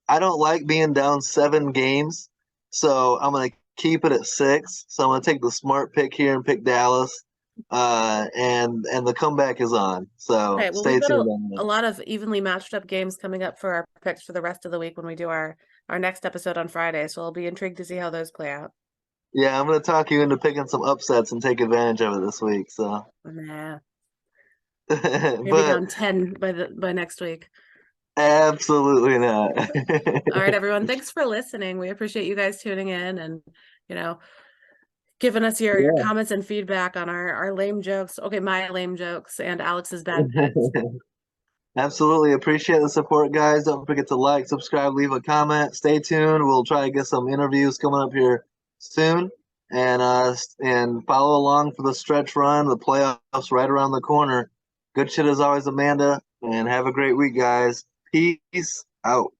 I don't like being down 7 games, so I'm gonna keep it at 6. So I'm gonna take the smart pick here and pick Dallas, and the comeback is on. So Okay, well, stay we've got tuned on a that. lot of evenly matched up games coming up for our picks for the rest of the week when we do our next episode on Friday. So I'll be intrigued to see how those play out. Yeah, I'm gonna talk you into picking some upsets and take advantage of it this week. So, Nah, maybe but down 10 by next week. absolutely not. All right, everyone. Thanks for listening. We appreciate you guys tuning in and, you know, giving us your Yeah. comments and feedback on our lame jokes. Okay, my lame jokes and Alex's bad picks. Absolutely appreciate the support, guys. Don't forget to like, subscribe, leave a comment. Stay tuned. We'll try to get some interviews coming up here soon, and follow along for the stretch run. The playoffs right around the corner. Good shit as always, Amanda, and have a great week, guys. Peace out.